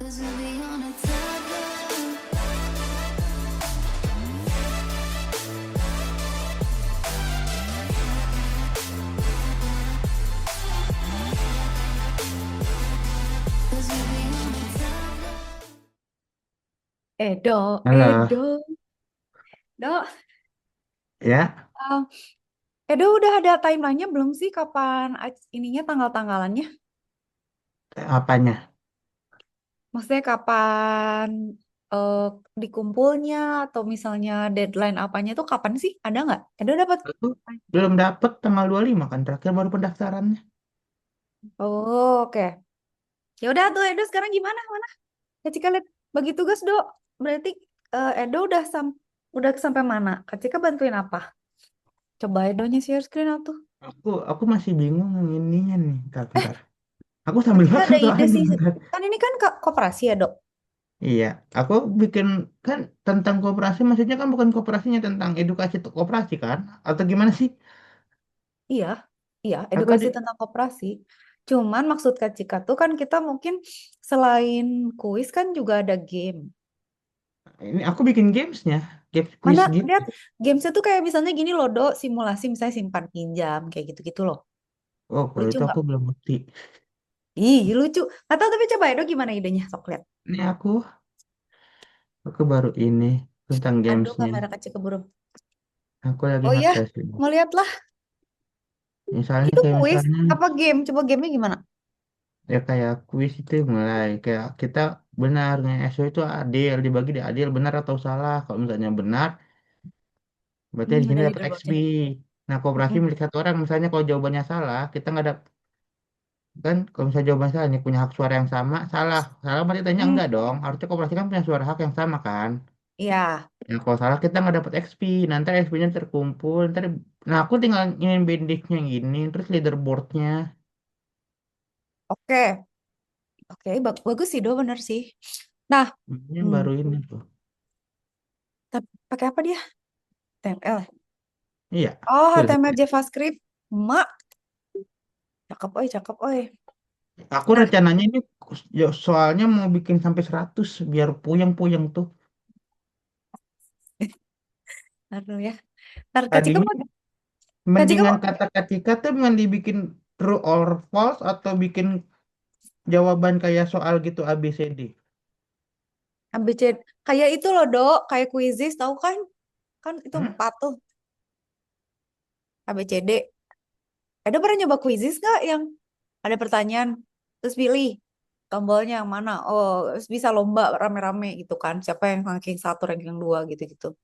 Edo, Halo, Edo, Dok, ya, um, Edo udah ada timelinenya belum sih kapan ininya tanggal-tanggalannya? apanya? Maksudnya kapan eh, dikumpulnya atau misalnya deadline apanya itu kapan sih? Ada nggak? Edo dapat? Aku belum dapet tanggal 25 kan, terakhir baru pendaftarannya. Oh, oke. Ya udah tuh Edo sekarang gimana? Mana? Kak Cika lihat bagi tugas, Dok. Berarti Edo udah sampai mana? Kak Cika bantuin apa? Coba Edonya share screen tuh. Aku masih bingung yang ininya nih, bentar, bentar. Aku Kak sambil Cika makan ada ide soalnya, sih. bentar. Kan ini kan koperasi ya, Dok? Iya, aku bikin kan tentang koperasi, maksudnya kan bukan koperasinya tentang edukasi untuk koperasi kan? Atau gimana sih? Iya, iya, Aku edukasi di, tentang koperasi. Cuman maksud Kak Cika tuh kan kita mungkin selain kuis kan juga ada game. ini aku bikin gamesnya, games quiz Mana gitu. lihat gamesnya tuh kayak misalnya gini loh, Dok, simulasi misalnya simpan pinjam kayak gitu-gitu loh. Oh, kalau Lucu itu aku nggak? belum ngerti. Ih, lucu. Atau tapi coba ya, Dok, gimana idenya? Sok lihat. Ini aku baru ini tentang Aduh, gamesnya. kamera Kak Cika buruk. Aku lagi Oh iya, ngakses ini. mau lihat lah. Misalnya Itu kayak kuis misalnya apa game? Coba gamenya gimana? ya kayak kuis itu mulai kayak kita benar nih SO itu adil dibagi di adil benar atau salah kalau misalnya benar berarti di sini Ada dapat XP. leaderboardnya. Nah kooperasi Mm-mm. milik satu orang misalnya kalau jawabannya salah kita nggak dapat kan kalau misalnya jawaban salah nih punya hak suara yang sama salah salah berarti tanya Mm, enggak dong harusnya kooperasi kan punya suara hak yang sama kan. iya, Nah kalau salah kita nggak dapat XP nanti XP-nya terkumpul ntar nah aku tinggal ingin bindiknya gini terus leaderboardnya oke. Oke, bagus sih, Do, bener sih. Nah, ini hmm, baru ini tuh tapi pakai apa dia? HTML. iya. Oh, Tuh, HTML JavaScript. Mak, cakep oi, cakep oi. aku Nah, rencananya ini ya, soalnya mau bikin sampai 100 biar puyeng-puyeng tuh. ntar dulu ya. Ntar Kak Cika Tadinya mau, Kak Cika mendingan mau kata-kata tuh mending dibikin true or false atau bikin jawaban kayak soal gitu A B C D. ABC. Kayak itu loh, Dok. Kayak quizzes, tahu kan? Kan itu Hmm? 4 tuh, ABCD. Ada pernah nyoba quizzes nggak yang ada pertanyaan, terus pilih tombolnya yang mana? Oh, terus bisa lomba rame-rame gitu kan. Siapa yang ranking 1, ranking 2 gitu-gitu.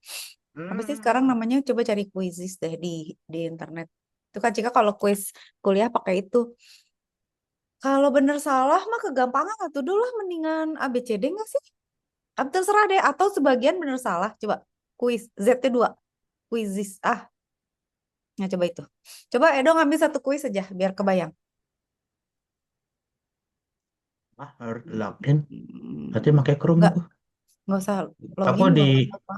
Apa sih sekarang Hmm. namanya? Coba cari quizzes deh di internet. Itu kan jika kalau quiz kuliah pakai itu. Kalau bener salah mah kegampangan atau dulu lah mendingan ABCD nggak sih? Terserah deh. Atau sebagian bener salah. Coba quiz ZT2. Quizzes. Ah, nah coba itu. Coba Edo ngambil satu quiz aja biar kebayang. Harus login. Berarti Hmm, pakai Chrome nggak, aku. nggak usah Aku login di juga nggak apa-apa.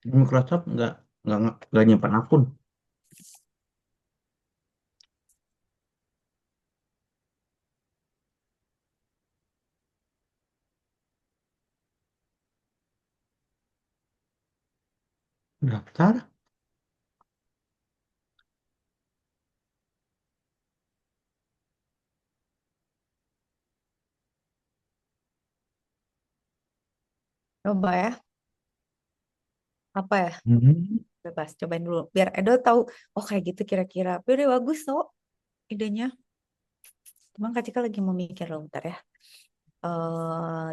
Microsoft nggak nyimpan akun. Daftar. Coba ya. Apa ya? Hmm. Bebas. Cobain dulu. Biar Edo tahu. Oh kayak gitu kira-kira. Udah bagus tuh idenya. Cuman Kak Cika lagi mau mikir loh bentar ya.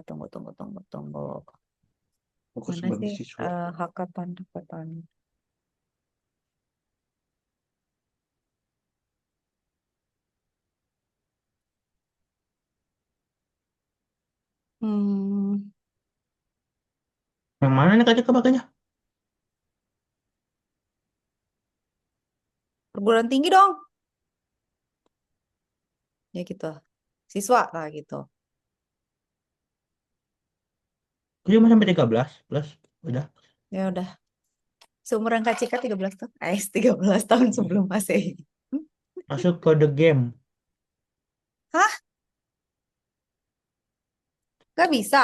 Tunggu, tunggu, tunggu, tunggu. Aku Mana sebagai sih siswa. hackathon, hackathon? Hmm, Yang mana nih kacau kebakanya? perguruan tinggi dong. Ya gitu. Siswa lah gitu. Cuma sampai 13 plus. Udah. Ya udah. Seumuran Kak Cika 13 tuh. 13 tahun sebelum Masehi. Masuk kode game. Hah? Gak bisa.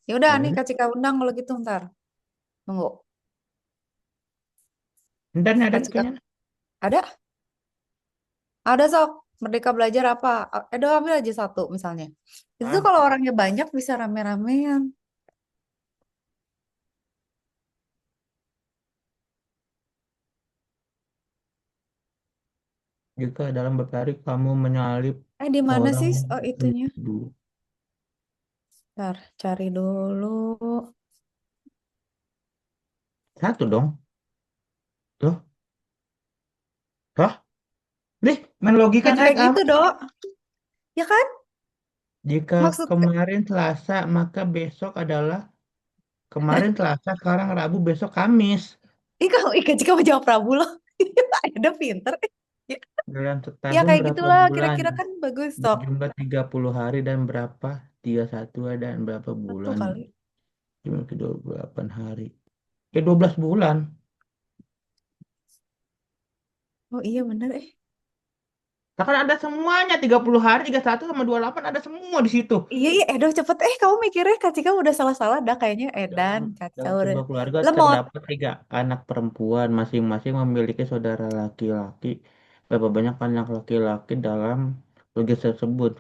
Ya udah nih Hmm. Kak Cika undang kalau gitu ntar. Tunggu. Ntar nih ada Kak nih Cika kayaknya. ada? Ada sok. Merdeka belajar apa? Edo ambil aja satu misalnya. Itu tuh Ah, kalau orangnya banyak bisa rame-ramean. jika dalam beberapa hari kamu menyalip Di mana orang sih? Oh itunya. rindu. Ntar cari dulu. Satu dong. Loh, hah? Deh, main logika Jangan naik kayak apa? gitu, Dok. Ya kan? Jika Maksud kemarin Selasa, maka besok adalah kemarin Selasa, sekarang Rabu, besok Kamis. kamu Kak Cika mau jawab Prabu loh. Ada pinter. Dalam Ya setahun kayak berapa gitulah bulan? kira-kira kan bagus, Dok. Berjumlah 30 hari dan berapa? 31 dan berapa Satu bulan? kali. Jumlah ke 28 hari. Ya 12 bulan. Oh iya bener Nah, kan ada semuanya 30 hari, 31 sama 28 ada semua di situ. Iya, iya, Edo cepet. Kamu mikirnya Kak Cika udah salah-salah dah kayaknya. Dalam Edan, kacau dalam udah. sebuah keluarga Lemot. terdapat tiga anak perempuan, masing-masing memiliki saudara laki-laki. Berapa banyak anak laki-laki dalam keluarga tersebut?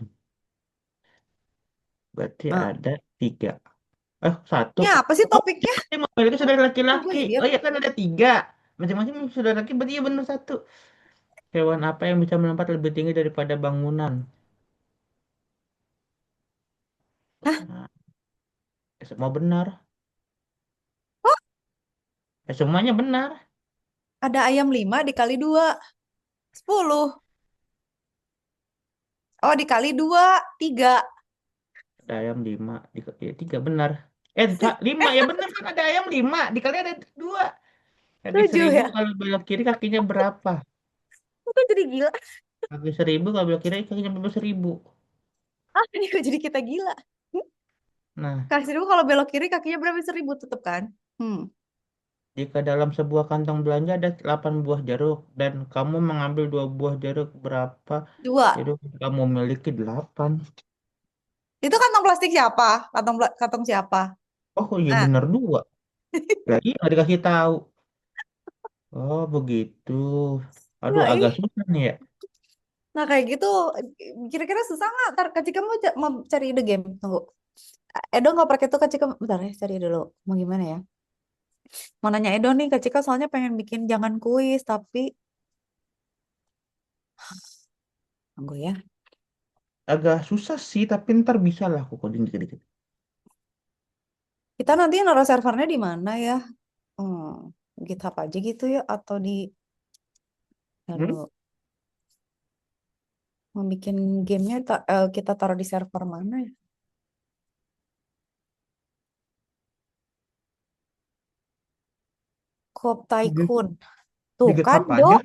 Berarti Nah, ada tiga. Satu. ini apa sih Oh, topiknya? masing memiliki saudara Kok gue laki-laki. lihat. Oh iya kan ada tiga. Masing-masing memiliki saudara laki, berarti iya benar satu. Hewan apa yang bisa melompat lebih tinggi daripada bangunan? Hah? Nah, semua benar. Oh, Semuanya benar. ada ayam 5 dikali 2. 10. Oh, dikali 2. 3. Ada ayam lima, ya, tiga benar. Lima ya benar kan ada ayam lima, dikali ada dua. Kaki 7 seribu ya. kalau belok kiri kakinya berapa? Aku jadi gila. Kaki seribu kalau belok kiri kakinya berapa seribu? Ini kok jadi kita gila. Nah, Kak Seribu kalau belok kiri kakinya berapa? 1.000 tetep kan? jika dalam sebuah kantong belanja ada 8 buah jeruk dan kamu mengambil 2 buah jeruk, berapa 2. jeruk yang kamu miliki? 8. Itu kantong plastik siapa? Kantong siapa? Oh iya Nah, benar dua. Lagi nggak dikasih tahu. Oh begitu. Aduh nah, agak susah nih ya. nah kayak gitu. Kira-kira susah nggak? Ntar Kak Cika mau cari ide game. Tunggu. Edo nggak pakai itu Kak Cika. Bentar ya, cari dulu. Mau gimana ya? Mau nanya Edo nih, Kak Cika soalnya pengen bikin jangan kuis, tapi tunggu ya. Agak susah sih, tapi ntar bisa lah aku coding dikit-dikit. Kita nanti naruh servernya di mana ya? GitHub aja gitu ya? Atau di, Hmm? lalu mau bikin gamenya kita taruh di server mana ya? Coop Di, Tycoon. di Tuh kan, GitHub aja. Dok.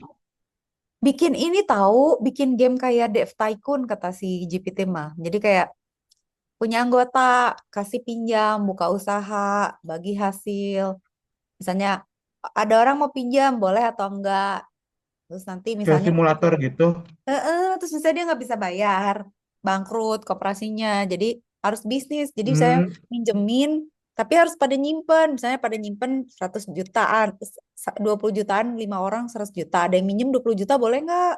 Bikin ini tahu, bikin game kayak Dev Tycoon kata si GPT mah. Jadi kayak punya anggota, kasih pinjam, buka usaha, bagi hasil. Misalnya ada orang mau pinjam, boleh atau enggak. Terus nanti Kayak misalnya simulator gitu. terus misalnya dia nggak bisa bayar, bangkrut koperasinya. Jadi harus bisnis. Jadi saya Hmm, minjemin, tapi harus pada nyimpen. Misalnya pada nyimpen 100 jutaan, 20 jutaan, 5 orang 100 juta. Ada yang minjem 20 juta, boleh nggak?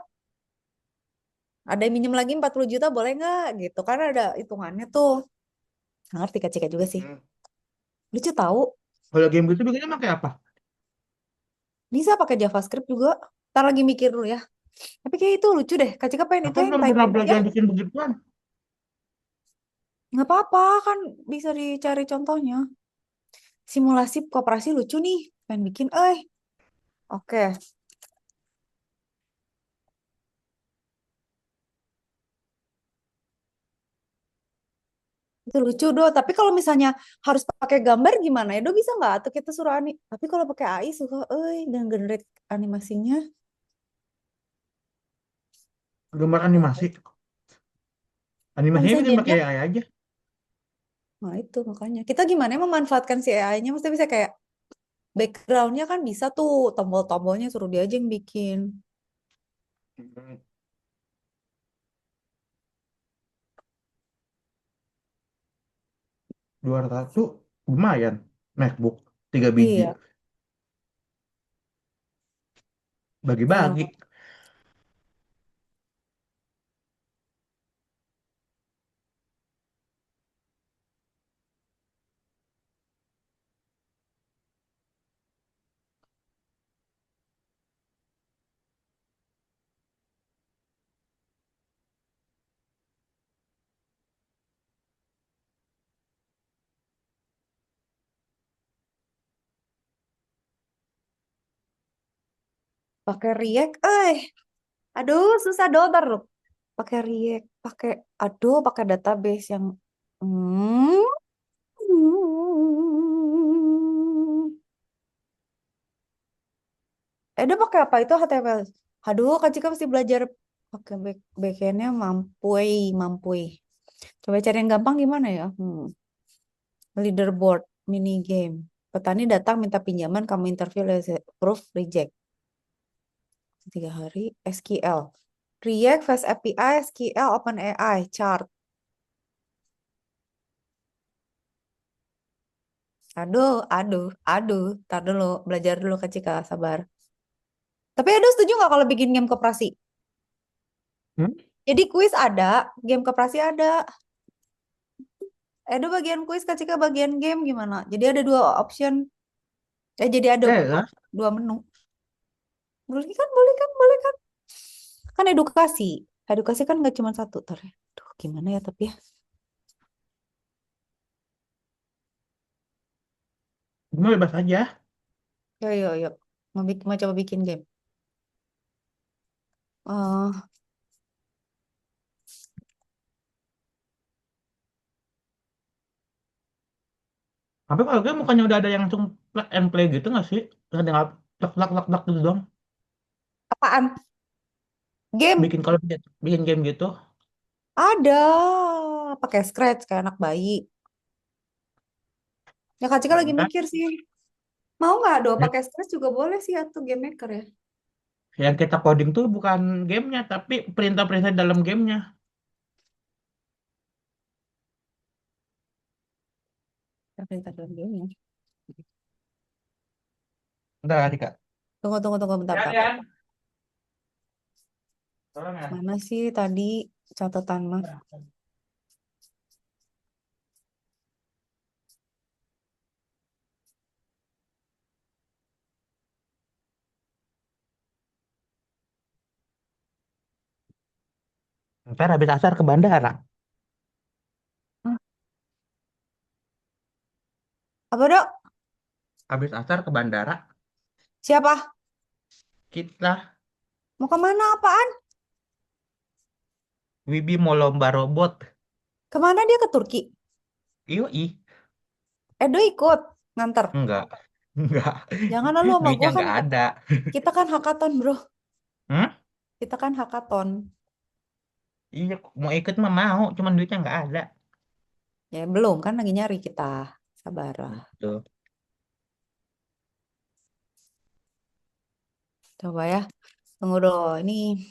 Ada yang minjem lagi 40 juta, boleh nggak? Gitu. Karena ada hitungannya tuh. Nggak ngerti Kak Cika juga sih. hmm. Lucu tahu. Kalau game gitu bikinnya pakai apa? Bisa pakai JavaScript juga. Ntar lagi mikir dulu ya. Tapi kayak itu lucu deh. Kak Cika pengen Aku itu kan yang belum pernah tycoon. Ya, belajar bikin begituan. nggak apa-apa kan bisa dicari contohnya. Simulasi koperasi lucu nih. Pengen bikin, oke. Itu lucu doh. Tapi kalau misalnya harus pakai gambar gimana ya? Do bisa nggak? Atau kita suruh Tapi kalau pakai AI suka, dan generate animasinya. Gambar Nggak. animasi. Kalau Animasinya misalnya bikin gamenya, pakai AI aja. nah itu makanya. Kita gimana ya memanfaatkan si AI-nya? Maksudnya bisa kayak backgroundnya kan bisa tuh tombol-tombolnya suruh dia aja yang bikin. Hmm. 200 tuh lumayan. MacBook 3 biji. Iya. Bagi-bagi. Eh, pakai React, aduh susah dolar loh. Pakai React, pakai database yang hmm, udah pakai apa itu HTML? Aduh, Kak Cika mesti belajar pakai backendnya mampui, mampui. Coba cari yang gampang gimana ya? Leaderboard, mini game. Petani datang minta pinjaman, kamu interview, proof, reject. 3 hari, SQL. React, Fast API, SQL, OpenAI, chart. Aduh, aduh, aduh. Tar dulu, belajar dulu Kak Cika, sabar. Tapi aduh setuju nggak kalau bikin game koperasi? Hmm? Jadi kuis ada, game koperasi ada. Edo bagian kuis, Kak Cika bagian game gimana? Jadi ada 2 option. Jadi ada Lah, 2 menu. Boleh kan, boleh kan, boleh kan? Kan edukasi. Edukasi kan nggak cuma satu. Tar ya. Duh, gimana ya tapi ya. gue bebas aja. Yuk, yuk, yuk. Mau coba bikin game. Eh, Tapi kalau gue bukannya udah ada yang langsung plug and play gitu nggak sih? Tinggal plak plak plak plak gitu dong. apaan? Game? Bikin kalau bikin game gitu. Ada. Pakai Scratch kayak anak bayi. Ya Kak Cika Ya lagi udah. mikir sih. Mau nggak do? Ya, Pakai Scratch juga boleh sih atau game maker ya. yang kita coding tuh bukan gamenya, tapi perintah-perintah dalam gamenya. Tapi kita dalam game ya. Entar lah, Tika. Tunggu, tunggu, tunggu bentar, Ya, bentar. ya. Tolong ya. Mana sih tadi catatan mah? Ntar habis asar ke bandara. Hah? Apa dok? Habis asar ke bandara, Siapa? kita Mau kemana apaan? Wibi mau lomba robot. Kemana dia ke Turki? Yoi. Edo ikut nganter. Enggak. Enggak. Jangan lu sama Duitnya gua kan enggak ada. kita kan hakaton bro. Hmm? Kita kan hakaton. Iya, mau ikut mah mau, cuman duitnya enggak ada. Ya belum kan lagi nyari kita. Sabar lah. Gitu. Coba ya. Tunggu dulu. Ini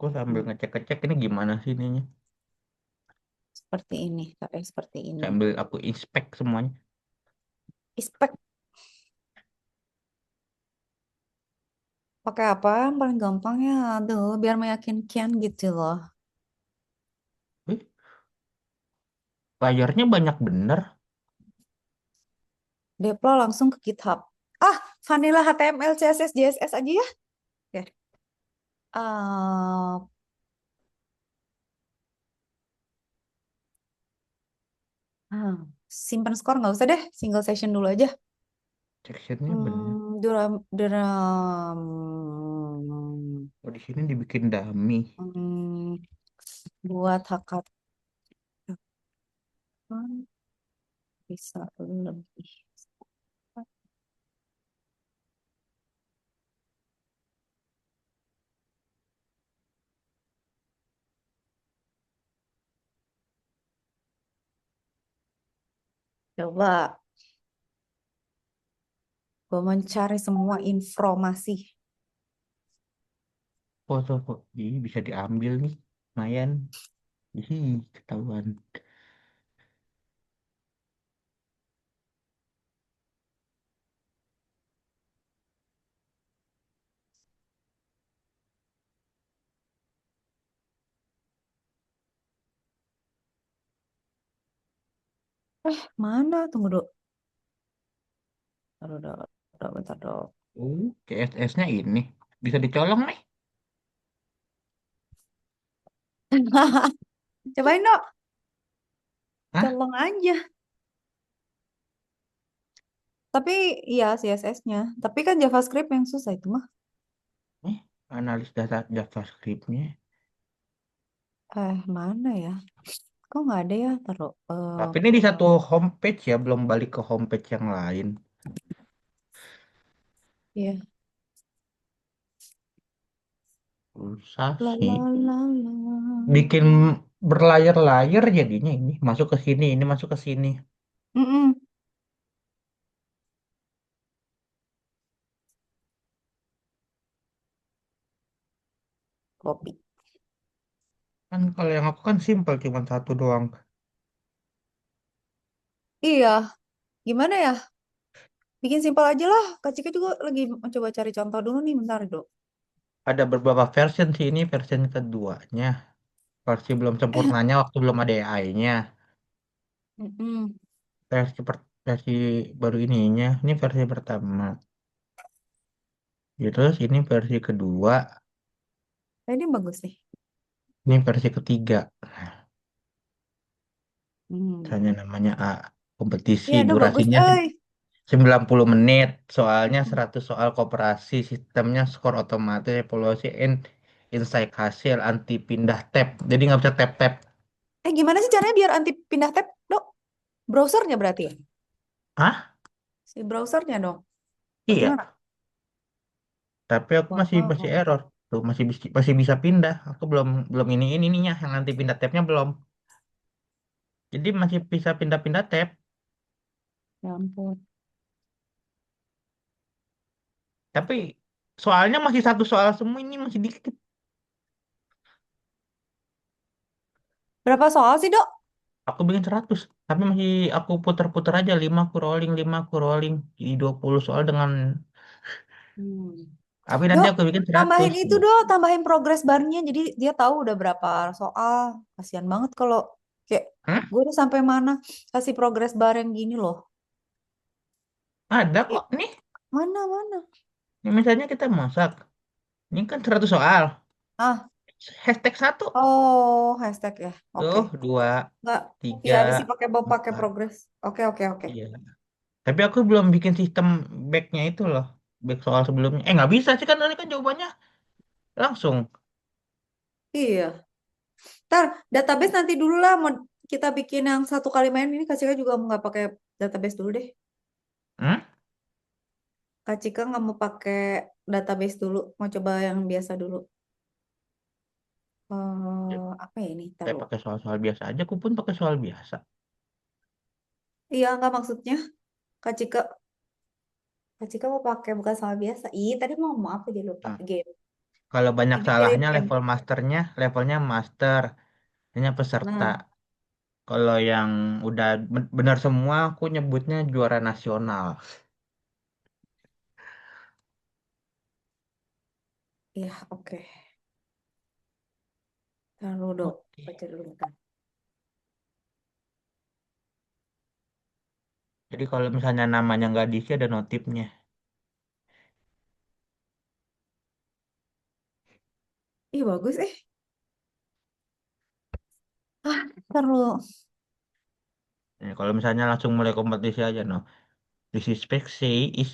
Aku sambil hmm, ngecek-ngecek ini gimana sih ininya. seperti ini. Seperti ini. Sambil aku inspek semuanya. Ispek pakai apa? Yang paling gampang ya. Aduh, biar meyakinkan gitu loh. Wih, layarnya banyak bener. Deploy langsung ke GitHub. Ah, vanilla HTML, CSS, JSS aja ya. Ya. Ah, ah, simpan skor nggak usah deh. Single session dulu aja. Sectionnya bener. Drum. Oh, di sini dibikin dummy. Buat hackathon bisa lebih. Coba gue mencari semua informasi. Foto-foto. Ih, bisa diambil nih. Lumayan. Ih, ketahuan. Mana? Tunggu dulu. Aduh, bentar dong. CSS-nya ini bisa dicolong nih. Cobain dong. Hah? Colong aja. Tapi iya CSS-nya. Tapi kan JavaScript yang susah itu mah. Nih, analis data JavaScript-nya. Mana ya? Kok nggak ada ya? Taruh. Tapi ini di satu homepage ya, belum balik ke homepage yang lain. Iya. Susah La sih. la la la. Bikin berlayar-layar jadinya ini. Masuk ke sini, ini masuk ke sini. Mm-mm. Kopi. Kan kalau yang aku kan simple, cuma satu doang. Iya. Gimana ya? Bikin simpel aja lah. Kak Cika juga lagi mencoba cari contoh dulu nih. Bentar, Dok. Ada beberapa version sih, ini versi keduanya. Versi belum sempurnanya waktu belum ada AI-nya. Mm-mm. Versi baru ininya, ini versi pertama. Ya, terus ini versi kedua, Ini bagus nih. ini versi ketiga. Misalnya Hmm. namanya A, kompetisi, Iya, aduh bagus, durasinya eh. 90 menit, soalnya Mm-mm. 100 soal koperasi, sistemnya skor otomatis, evaluasi, insight hasil, anti pindah tab. Jadi nggak bisa tab-tab. Gimana sih caranya biar anti pindah tab, Dok? Browsernya berarti ya? Hah? Si browsernya dong. Iya, Bagaimana? tapi aku masih masih Wow. error. Tuh masih bisa pindah. Aku belum belum ini ininya yang anti pindah tabnya belum. Jadi masih bisa pindah-pindah tab. Ya ampun. Tapi soalnya masih satu soal semua ini masih dikit. Berapa soal sih, Dok? Aku bikin 100. Tapi masih aku putar-putar aja. 5 aku rolling, 5 aku rolling. Jadi 20 soal dengan... Hmm. Tapi nanti Dok, aku bikin 100. tambahin itu dong, tambahin progress barnya. Jadi dia tahu udah berapa soal. Kasihan banget kalau kayak Hmm? gue udah sampai mana. Kasih progress bar yang gini loh. Ada Eh, kok nih. mana, mana? Ini misalnya kita masak. Ini kan 100 soal. Ah, Hashtag satu. oh, hashtag ya. Oke. Tuh, dua, Nggak, tiga, iya ada sih pakai empat. progress. Oke, oke, oke. Iya. Tapi aku belum bikin sistem backnya itu loh. Back soal sebelumnya. Nggak bisa sih kan ini kan jawabannya langsung. Iya. Ntar database nanti dulu lah. Mau kita bikin yang satu kali main ini Kak Cika juga nggak pakai database dulu deh. Hmm? Kak Cika nggak mau pakai database dulu. Mau coba yang biasa dulu. Ya, Apa ya ini? saya Taruh. pakai soal-soal biasa aja. Aku pun pakai soal biasa. Iya, nggak maksudnya. Kak Cika, Kak Cika mau pakai bukan sama biasa. Ih, tadi mau apa aja lupa. Nah, Game. kalau banyak Dipikirin salahnya game. level masternya, levelnya master, hanya peserta. Nah, Kalau yang udah benar semua, aku nyebutnya juara nasional. iya oke. Taruh dong. Oke. Baca dulu bentar. Jadi kalau misalnya namanya nggak diisi ada notifnya. Ih, bagus eh. Taruh. Kalau misalnya langsung mulai kompetisi aja, no. This is say is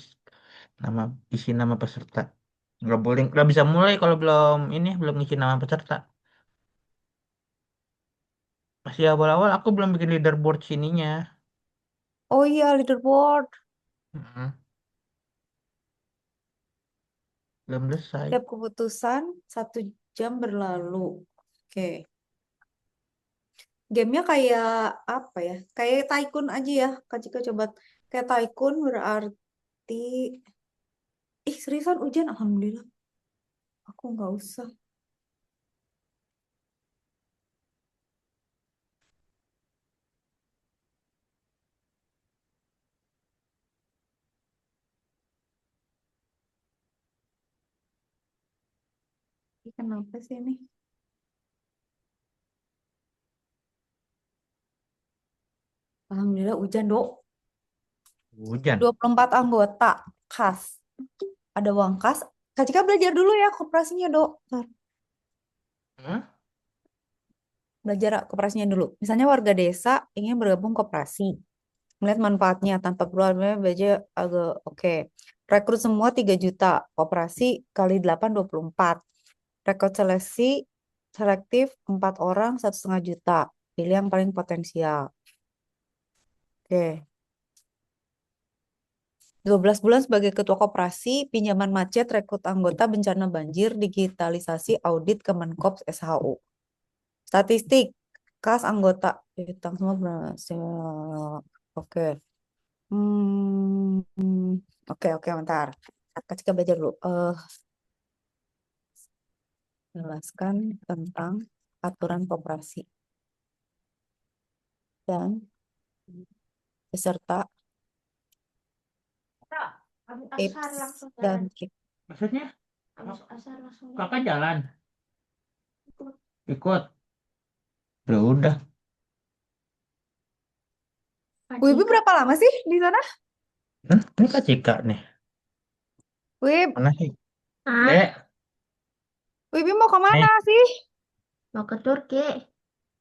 nama isi nama peserta. Nggak boleh, nggak bisa mulai kalau belum ngisi nama peserta. Masih awal-awal aku belum bikin leaderboard sininya. Oh iya, leaderboard. Mm-mm, belum selesai. Tiap keputusan 1 jam berlalu. Oke. Gamenya kayak apa ya? Kayak Tycoon aja ya. Kak Cika coba kayak Tycoon berarti. Ih, seriusan hujan? Alhamdulillah. Aku nggak usah. Ih, kenapa sih ini? Alhamdulillah hujan, Dok. Hujan. 24 anggota kas. Ada uang kas. Kak Cika belajar dulu ya koperasinya, Dok. Ntar, Hah? belajar koperasinya dulu. Misalnya warga desa ingin bergabung koperasi. Melihat manfaatnya tanpa perlu belajar agak oke. Rekrut semua 3 juta. Koperasi kali 8 24. Rekrut selektif 4 orang 1,5 juta. Pilih yang paling potensial. Oke. 12 bulan sebagai ketua koperasi, pinjaman macet, rekrut anggota, bencana banjir, digitalisasi, audit, Kemenkops, SHU. Statistik, kas anggota, hitung semua berhasil. Oke. Hmm, oke, bentar. Kak Cika belajar dulu. Jelaskan tentang aturan koperasi dan beserta Kak, habis asar tips langsung dan jalan. trik. Maksudnya Habis asar langsung kakak jalan ikut. ikut. Ya udah. Wibi Pacika. berapa lama sih di sana? Ini Kak Cika nih. Wib, Mana sih? Ah, Dek, Wibi mau kemana nih. sih? mau ke Turki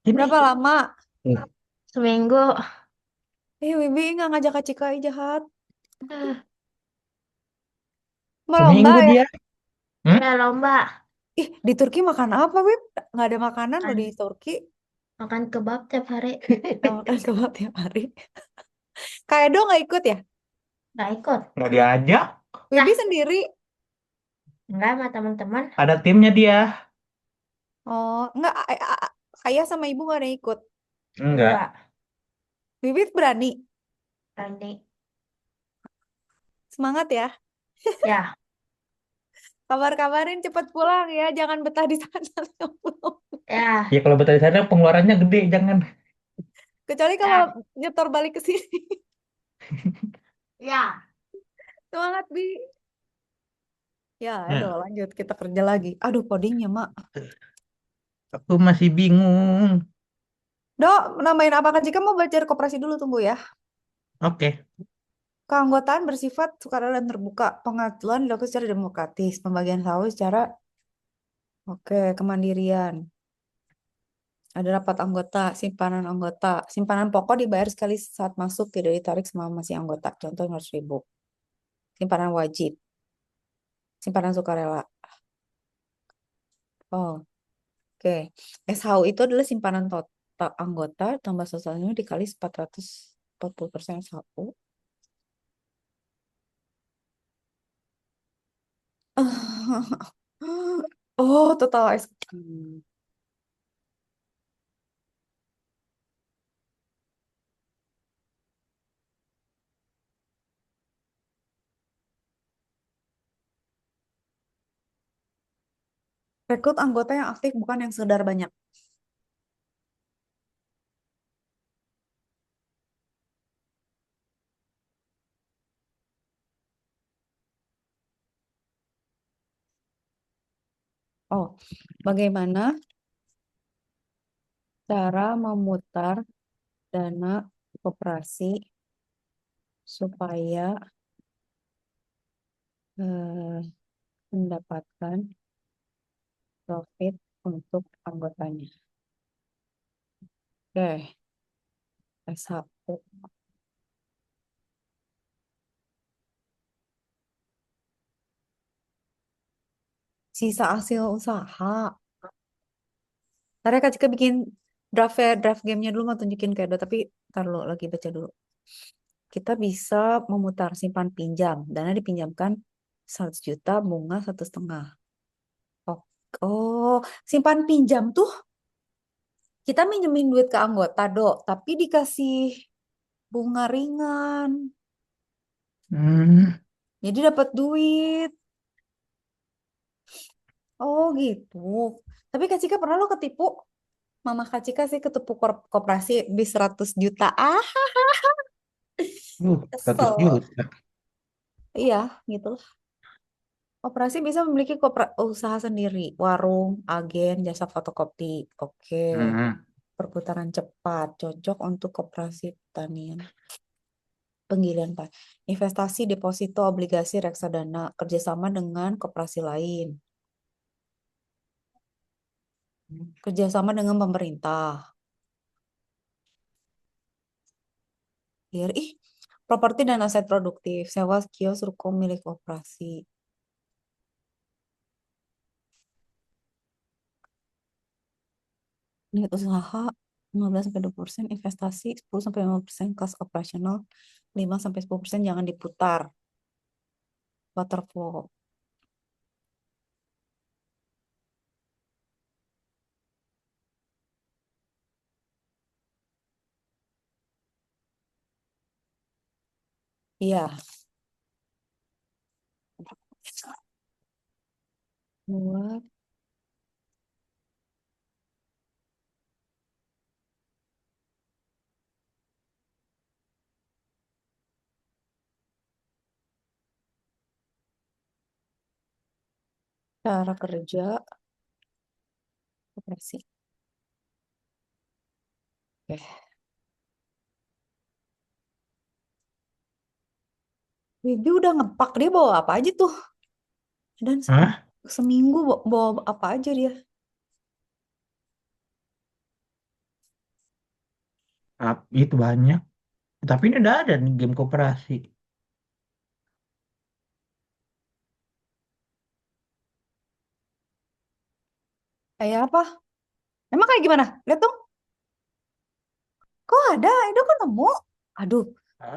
Sini. Berapa lama? seminggu. Wibi nggak ngajak Kak Cika, ih, jahat. Eh, Mau lomba Seminggu ya? dia. Hmm? ada lomba Ih, di Turki makan apa, Wib? Nggak ada makanan loh di makan Turki. makan kebab tiap hari. Nggak makan kebab tiap hari. Kak Edo nggak ikut ya? Nggak ikut. Nggak diajak. Wibi Lah, sendiri. enggak sama teman-teman. Ada timnya dia. Oh, nggak. Ayah sama ibu nggak ada yang ikut. Enggak. Enggak. Wibi berani. Randy. Semangat ya. Ya, Kabar-kabarin cepet pulang ya. Jangan betah di sana. ya, Ya kalau betah di sana pengeluarannya gede, jangan. Kecuali kalau ya, nyetor balik ke sini. ya. Semangat, Bi. Ya, aduh, Nah, lanjut. Kita kerja lagi. Aduh, codingnya, Mak. aku masih bingung. Dok, nambahin apa kan? Jika mau belajar koperasi dulu, tunggu ya. Oke. Keanggotaan bersifat sukarela dan terbuka. Pengaturan dilakukan secara demokratis. Pembagian saham secara, oke, kemandirian. Ada rapat anggota, simpanan anggota. Simpanan pokok dibayar sekali saat masuk, tidak ditarik selama masih anggota. Contoh 500.000. Simpanan wajib. Simpanan sukarela. Oh, oke. SHU itu adalah simpanan total anggota tambah sosialnya dikali 440% SHU. Oh, total rekrut anggota yang aktif bukan yang sekedar banyak. Oh, bagaimana cara memutar dana koperasi supaya eh, mendapatkan profit untuk anggotanya? Oke, S1. Sisa hasil usaha. Ntar ya Kak Cika bikin draft gamenya dulu mau tunjukin ke Edo, tapi ntar lo lagi baca dulu. Kita bisa memutar simpan pinjam. Dana dipinjamkan 100 juta, bunga 1,5. Oh, oh, simpan pinjam tuh kita minjemin duit ke anggota, Dok, tapi dikasih bunga ringan. Hmm. Jadi dapat duit. Oh, gitu. Tapi Kak Cika pernah lo ketipu? Mama Kak Cika sih ketipu koperasi di 100 juta. Ah, 100 kesel. juta. Iya, gitu. Koperasi bisa memiliki usaha sendiri, warung, agen, jasa fotokopi. Oke. Hmm. perputaran cepat, cocok untuk koperasi pertanian. Penggilian Pak. Investasi, deposito, obligasi, reksadana, kerjasama dengan koperasi lain. Kerjasama dengan pemerintah. Biar, properti dan aset produktif, sewa kios, ruko milik koperasi. Unit usaha 15-20%, investasi 10-15%, kas operasional 5-10% jangan diputar. Waterfall. Iya. Buat cara kerja koperasi. Oke. Wibi udah ngepak, dia bawa apa aja tuh? Dan Hah? seminggu bawa apa aja dia? Itu banyak. Tapi ini udah ada nih game koperasi. Kayak apa? Emang kayak gimana? Lihat dong. Kok ada? Edo kok nemu? Aduh,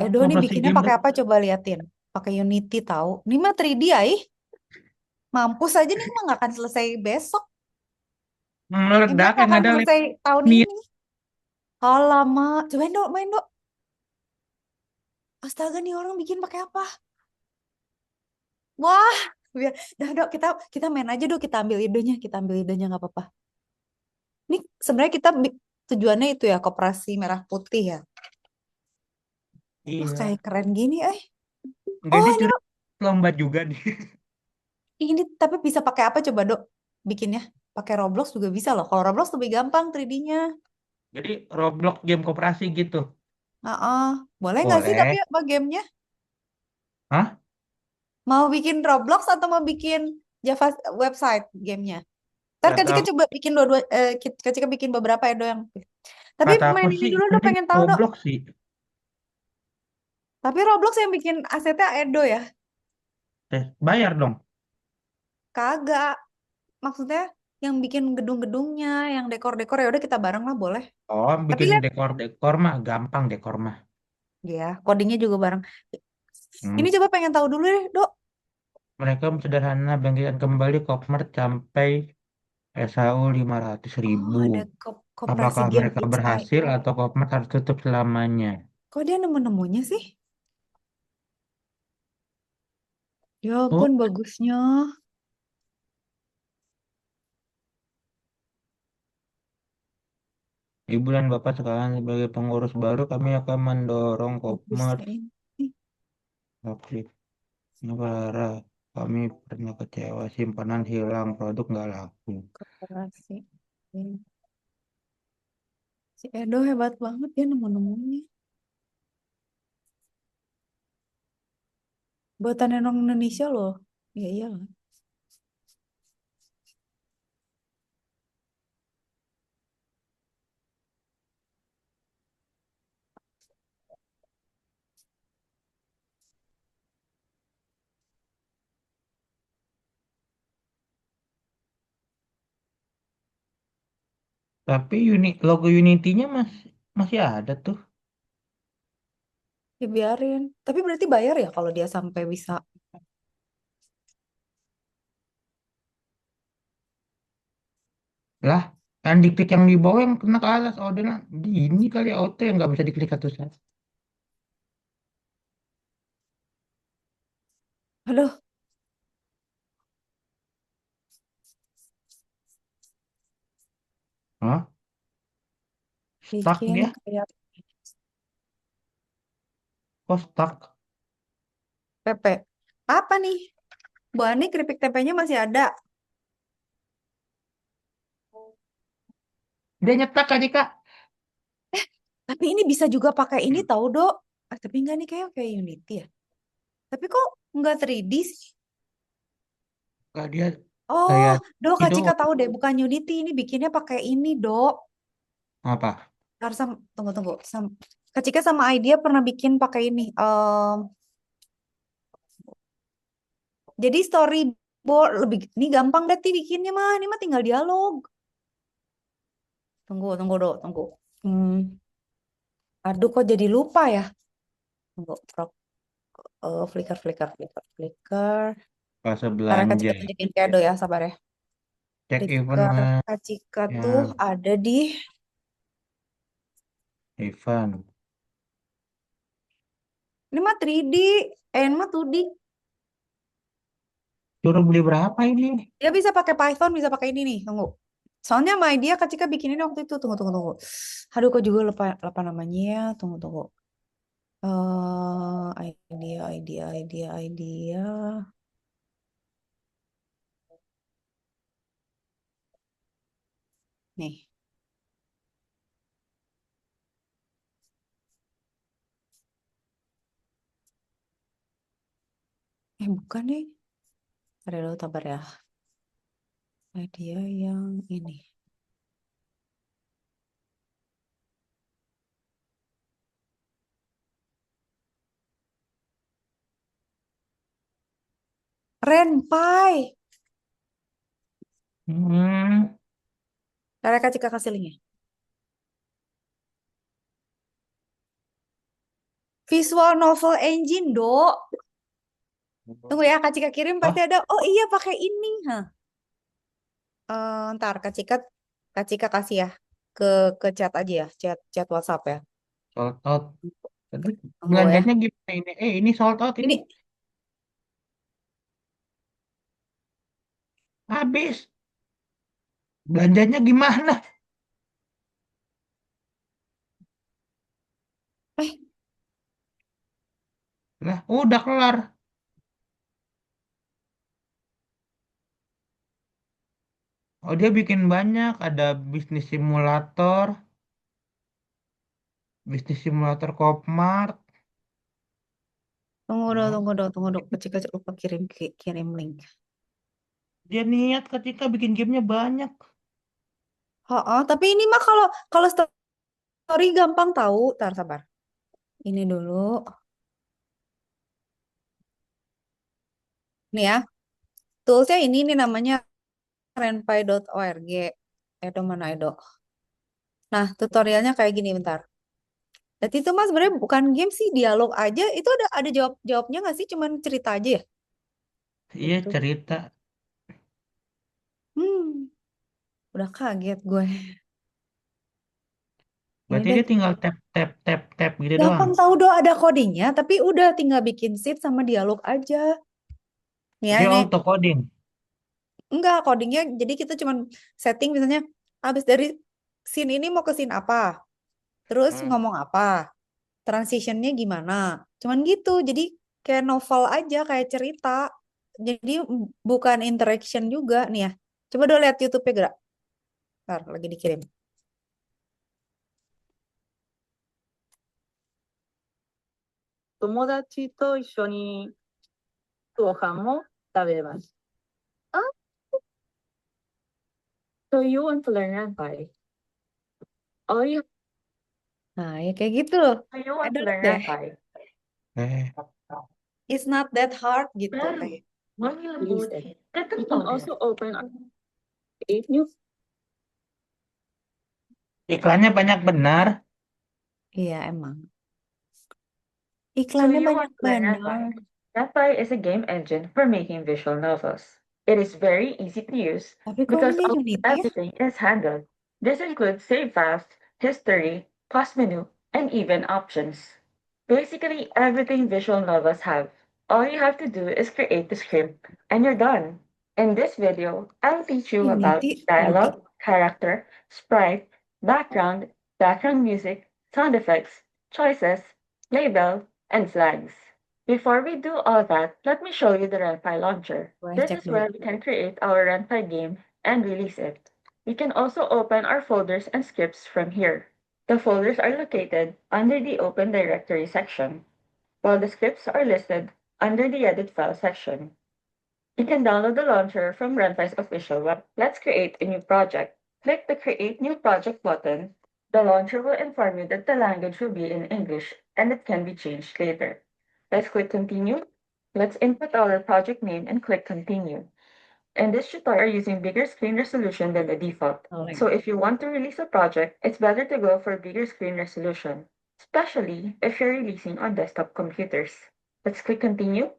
Edo nih Koperasi bikinnya game pakai tuh. apa? Coba liatin. Pakai Unity tahu. Ini mah 3D ya, mampus aja nih mah nggak akan selesai besok. Ini mah Meledak nggak yang akan ada selesai tahun limit. ini. Alamak, coba main dok. Astaga nih orang bikin pakai apa? Wah, biar dah dok kita main aja dok, kita ambil idenya nggak apa-apa. Ini sebenarnya kita tujuannya itu ya koperasi merah putih ya. Wah kayak Iya. keren gini Jadi ini curi dok, lomba juga nih. ini tapi bisa pakai apa coba dok bikinnya? Pakai Roblox juga bisa loh. Kalau Roblox lebih gampang 3D-nya. Jadi Roblox game koperasi gitu. Boleh nggak sih tapi Boleh. apa gamenya? Hah? Mau bikin Roblox atau mau bikin Java website gamenya? Ntar Gak Kak Cika tahu. coba bikin dua-dua, Kak Cika bikin beberapa Edo yang. Tapi Kata aku main ini sih dulu dong, mending pengen tahu dok. Roblox sih. Tapi Roblox yang bikin asetnya Edo ya? Bayar dong. Kagak. Maksudnya yang bikin gedung-gedungnya, yang dekor-dekor ya udah kita bareng lah boleh. Oh, Tapi bikin lihat dekor-dekor mah gampang dekor mah. ya, codingnya juga bareng. Hmm. Ini coba pengen tahu dulu deh, Dok. Mereka sederhana bangkitkan kembali Kokmer sampai SAU 500 Oh, ribu. ada koperasi Apakah game mereka berhasil HIO. atau Kokmer harus tutup selamanya? Kok dia nemu-nemunya sih? Ya Oh, ampun, bagusnya. Ibu dan Bapak sekalian sebagai pengurus baru kami akan mendorong Kokmer Bagusnya ini. aktif. Negara kami pernah kecewa simpanan hilang produk nggak laku. Koperasi. Si Edo hebat banget dia nemu-nemunya. Buatan orang Indonesia loh. Ya iyalah. Tapi logo Unity-nya masih ada tuh. Ya biarin. Tapi berarti bayar ya kalau dia sampai bisa. Lah, kan diklik yang di bawah yang kena ke atas. Oh, dia di ini kali auto yang nggak bisa diklik satu-satu. Aduh, Hah? Stuck bikin dia? kayak Kok stuck? Pepe. Apa nih? Bu Ani keripik tempenya masih ada. Dia nyetak aja, Kak. Tapi ini bisa juga pakai ini tahu, Dok. Tapi enggak nih kayak Unity ya. Tapi kok enggak 3D sih? Nggak, dia Oh, kayak Dok, Kak itu Cika tahu deh, bukan Unity ini bikinnya pakai ini, Dok. apa? Ntar tunggu. Kak Cika sama Idea pernah bikin pakai ini. Jadi storyboard lebih ini gampang deh bikinnya mah. Ini mah tinggal dialog. Tunggu, Dok, tunggu. Aduh, kok jadi lupa ya? Tunggu, flicker. Pas Ntar Kak belanja, Cika tunjukin Kado ya, sabar ya. cek event Flickr Kak Cika ya, tuh ada di event. ini mah 3D, ini mah 2D. Suruh beli berapa ini? Dia bisa pakai Python, bisa pakai ini nih. Tunggu. Soalnya sama dia Kak Cika bikinin waktu itu. Tunggu. Aduh, kok juga lupa namanya ya. Tunggu. Idea. Nih. Bukan nih. Ada dulu tabar ya. Idea yang ini. Renpai. Hmm, Karena Kak Cika kasih linknya. Visual Novel Engine, Dok. Tunggu ya, Kak Cika kirim pasti oh, ada. Oh iya, pakai ini. Ntar Kak Cika kasih ya ke chat aja ya, chat WhatsApp ya. sold out. Tapi Tunggu ya. belanjanya gimana ini? Ini sold out ini. Ini Habis. Belanjanya gimana? eh Lah, udah kelar. Oh, dia bikin banyak. Ada bisnis simulator Kopmart. tunggu dong. Kak Cika lupa kirim link. Dia niat ketika bikin gamenya banyak. Tapi ini mah kalau story gampang tahu. Tar sabar. Ini dulu. Nih ya. Toolsnya ini nih namanya renpai.org. Edo mana Edo? Nah, tutorialnya kayak gini bentar. Jadi itu mas sebenarnya bukan game sih, dialog aja. Itu ada jawabnya nggak sih? Cuman cerita aja ya? Iya, Gitu. cerita. Hmm, udah kaget gue. Ini Berarti deh. dia tinggal tap gitu doang. Gampang tahu do ada codingnya, tapi udah tinggal bikin sheet sama dialog aja. Nih ya Dia ini. auto coding. Enggak, codingnya jadi kita cuman setting misalnya habis dari scene ini mau ke scene apa. Terus Hmm. ngomong apa. Transitionnya gimana. Cuman gitu. Jadi kayak novel aja, kayak cerita. Jadi bukan interaction juga nih ya. Coba do lihat YouTube-nya gerak. Ntar lagi dikirim. 友達と一緒にご飯も食べます。So you want to learn Renpai? Oh, you, Nah, ya kayak gitu. so you want to Ada learn deh. Renpai? Eh, It's not that hard gitu. Baru. Listen. Kan You can also open a new iklannya banyak benar. Iya emang. So Iklannya you banyak want to learn bener. Renpai? Renpai is a game engine for making visual novels. It is very easy to use Tapi kok because ini almost Unity ya? everything is handled. This includes save fast, history, pause menu, and even options. Basically, everything visual novels have. All you have to do is create the script, and you're done. In this video, I'll teach you about Unity udah. dialogue, character, sprite, background music, sound effects, choices, label, and flags. Before we do all that, let me show you the Ren'Py launcher. Gue This cek is dulu. where we can create our Ren'Py game and release it. We can also open our folders and scripts from here. The folders are located under the Open Directory section, while the scripts are listed under the Edit File section. You can download the launcher from Runpy's official web. Let's create a new project. Click the Create New Project button. The launcher will inform you that the language will be in English and it can be changed later. Let's click Continue. Let's input our project name and click Continue. In this tutorial, we're using bigger screen resolution than the default. So if you want to release a project, it's better to go for bigger screen resolution, especially if you're releasing on desktop computers. Let's click Continue.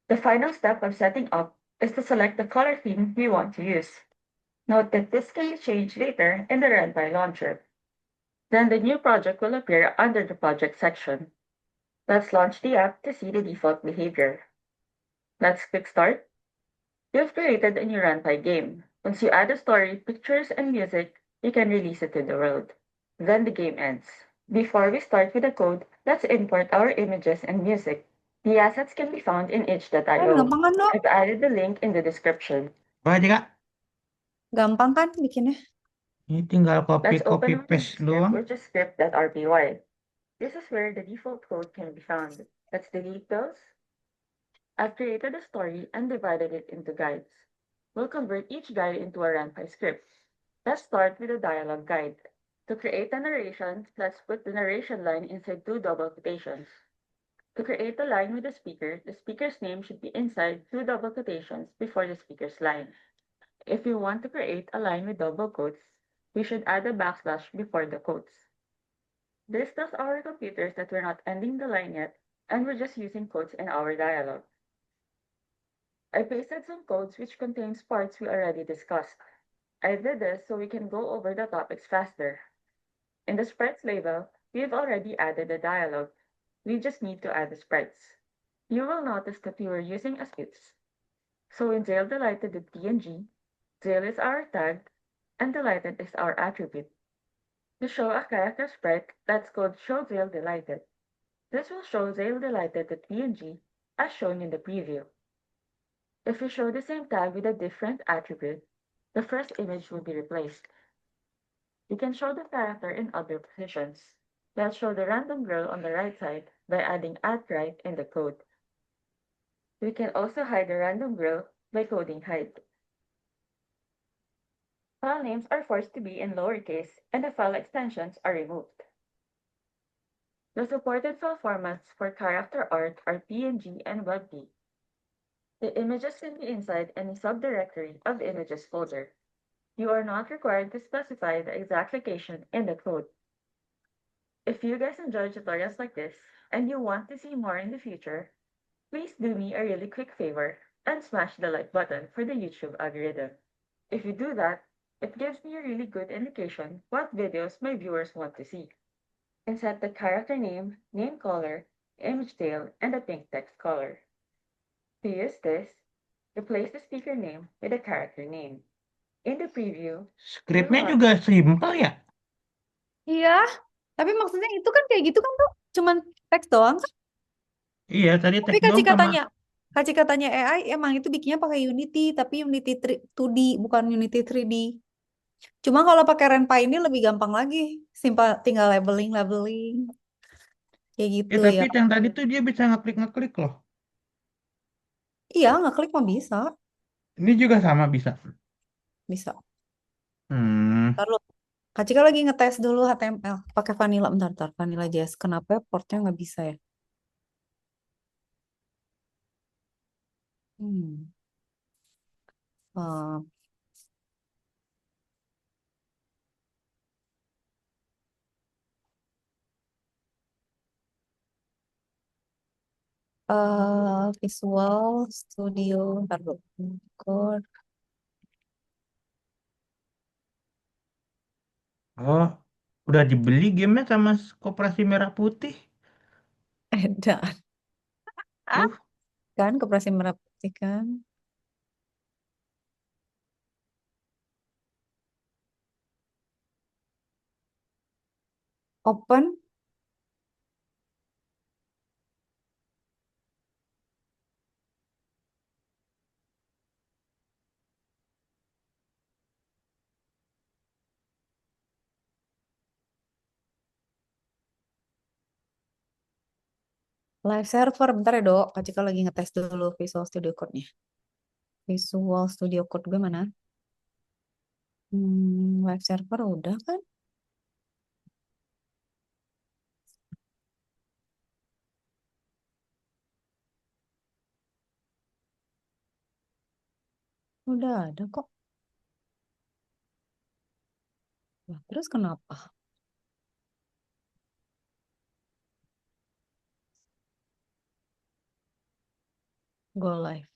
The final step of setting up is to select the color theme we want to use. Note that this can be changed later in the Runpy launcher. Then the new project will appear under the project section. Let's launch the app to see the default behavior. Let's click Start. You've created a new Runpy game. Once you add a story, pictures, and music, you can release it to the world. Then the game ends. Before we start with the code, let's import our images and music. The assets can be found in itch.io. Gampang kan, Dok? I've added the link in the description. Apa aja, Kak? Gampang kan bikinnya? Ini tinggal Let's open copy with the paste script, doang. which is script.rpy. This is where the default code can be found. Let's delete those. I've created a story and divided it into guides. We'll convert each guide into a Runpy script. Let's start with a dialogue guide. To create a narration, let's put the narration line inside two double quotations. To create a line with the speaker's name should be inside two double quotations before the speaker's line. If we want to create a line with double quotes, we should add a backslash before the quotes. This tells our computers that we're not ending the line yet, and we're just using quotes in our dialogue. I pasted some codes which contains parts we already discussed. I did this so we can go over the topics faster. In the sprites label, we've already added the dialogue. We just need to add the sprites. You will notice that we were using attributes. So in Zale Delighted with PNG, Zale is our tag, and Delighted is our attribute. To show a character sprite, let's code show Zale Delighted. This will show Zale Delighted with PNG as shown in the preview. If we show the same tag with a different attribute, the first image will be replaced. We can show the character in other positions. Let's show the random girl on the right side by adding @right in the code. We can also hide the random girl by coding hide. File names are forced to be in lowercase and the file extensions are removed. The supported file formats for character art are PNG and WebP. The images can be inside any subdirectory of the images folder. You are not required to specify the exact location in the code. If you guys enjoy tutorials like this and you want to see more in the future, please do me a really quick favor and smash the like button for the YouTube algorithm. If you do that, it gives me a really good indication what videos my viewers want to see. And set the character name, name color, image tail, and the pink text color. To use this, replace the speaker name with the character name. In the preview, Skripnya juga simple ya? Iya, tapi maksudnya itu kan kayak gitu kan, Dok? Cuman teks doang kan? Iya, tadi Tapi teks doang sama. katanya AI emang itu bikinnya pakai Unity, tapi Unity 2D, bukan Unity 3D. Cuma kalau pakai Renpy ini lebih gampang lagi. Tinggal labeling. Kayak Ya gitu tapi ya. yang tadi tuh dia bisa ngeklik loh. Iya, ngeklik mah bisa. Ini juga sama bisa. Bisa. Hmm. Ntar lu, Kak Cika lagi ngetes dulu HTML. Pakai Vanilla, bentar. Vanilla JS. Kenapa ya portnya nggak bisa ya? Hmm. Uh, Visual Studio. Ntar dulu. Code. Oh, udah dibeli gamenya sama Koperasi Merah Putih. Edan. Uh, Kan, Koperasi Merah Putih kan. Open. Live server, bentar ya dok. Kak Cika lagi ngetes dulu Visual Studio Code-nya. Visual Studio Code gue mana? Live server udah kan? Udah ada kok. Lah, terus kenapa? Go live.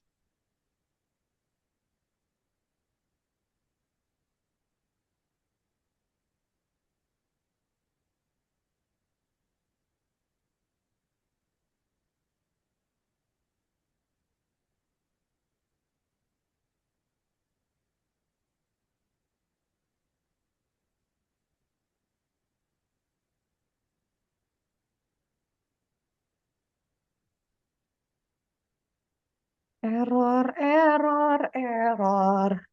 Error, error, error.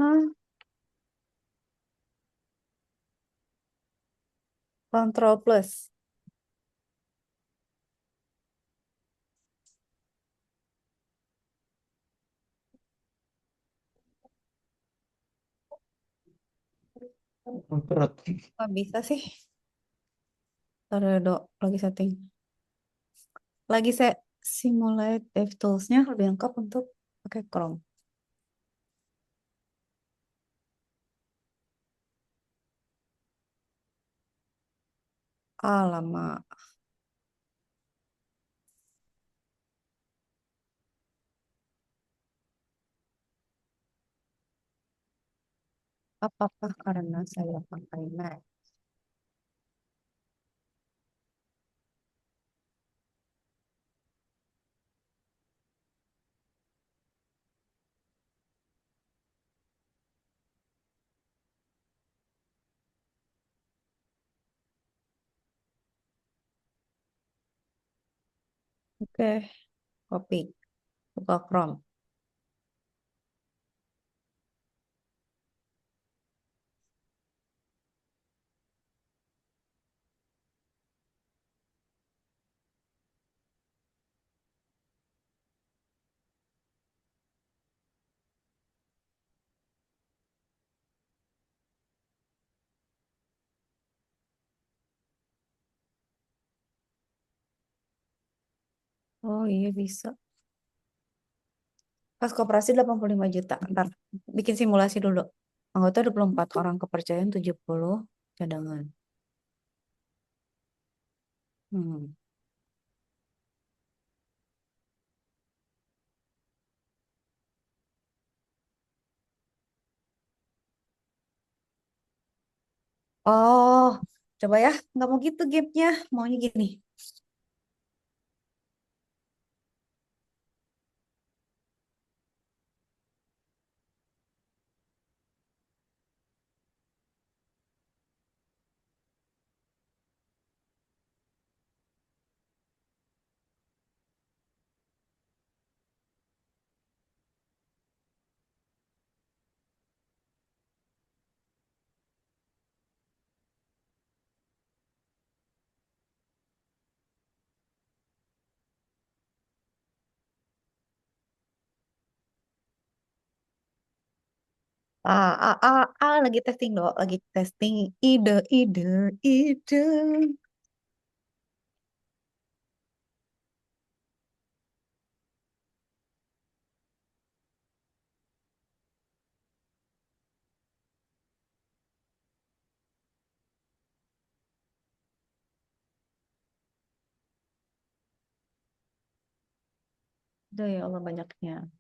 Hah? Control plus. Perut. Nggak bisa sih. Ntar ya, dok, lagi setting. Lagi saya simulate DevTools-nya lebih lengkap untuk pakai Chrome. Alamak. Apakah karena saya pakai Mac? Oke, copy. Buka Chrome. Oh iya bisa. Pas koperasi 85 juta. Ntar bikin simulasi dulu. Anggota 24 orang, kepercayaan 70, cadangan. Hmm. Oh, coba ya. Nggak mau gitu gamenya. Maunya gini. Lagi testing dong. Lagi testing ide. Udah ya Allah banyaknya.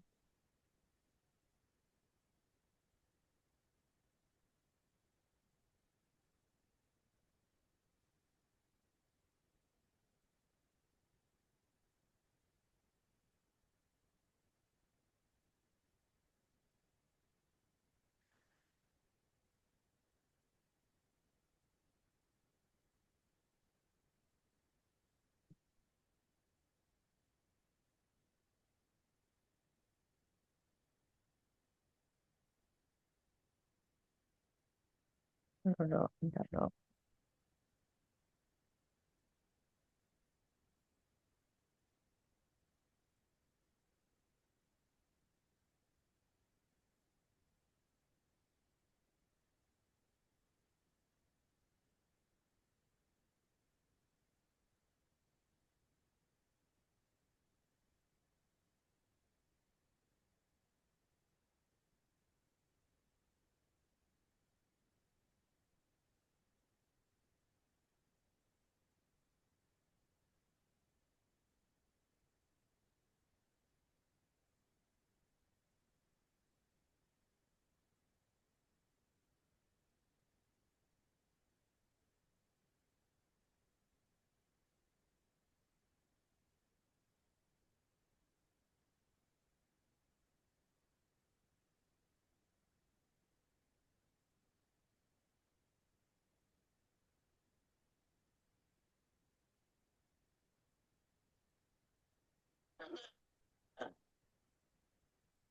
Bentar dong, bentar dong.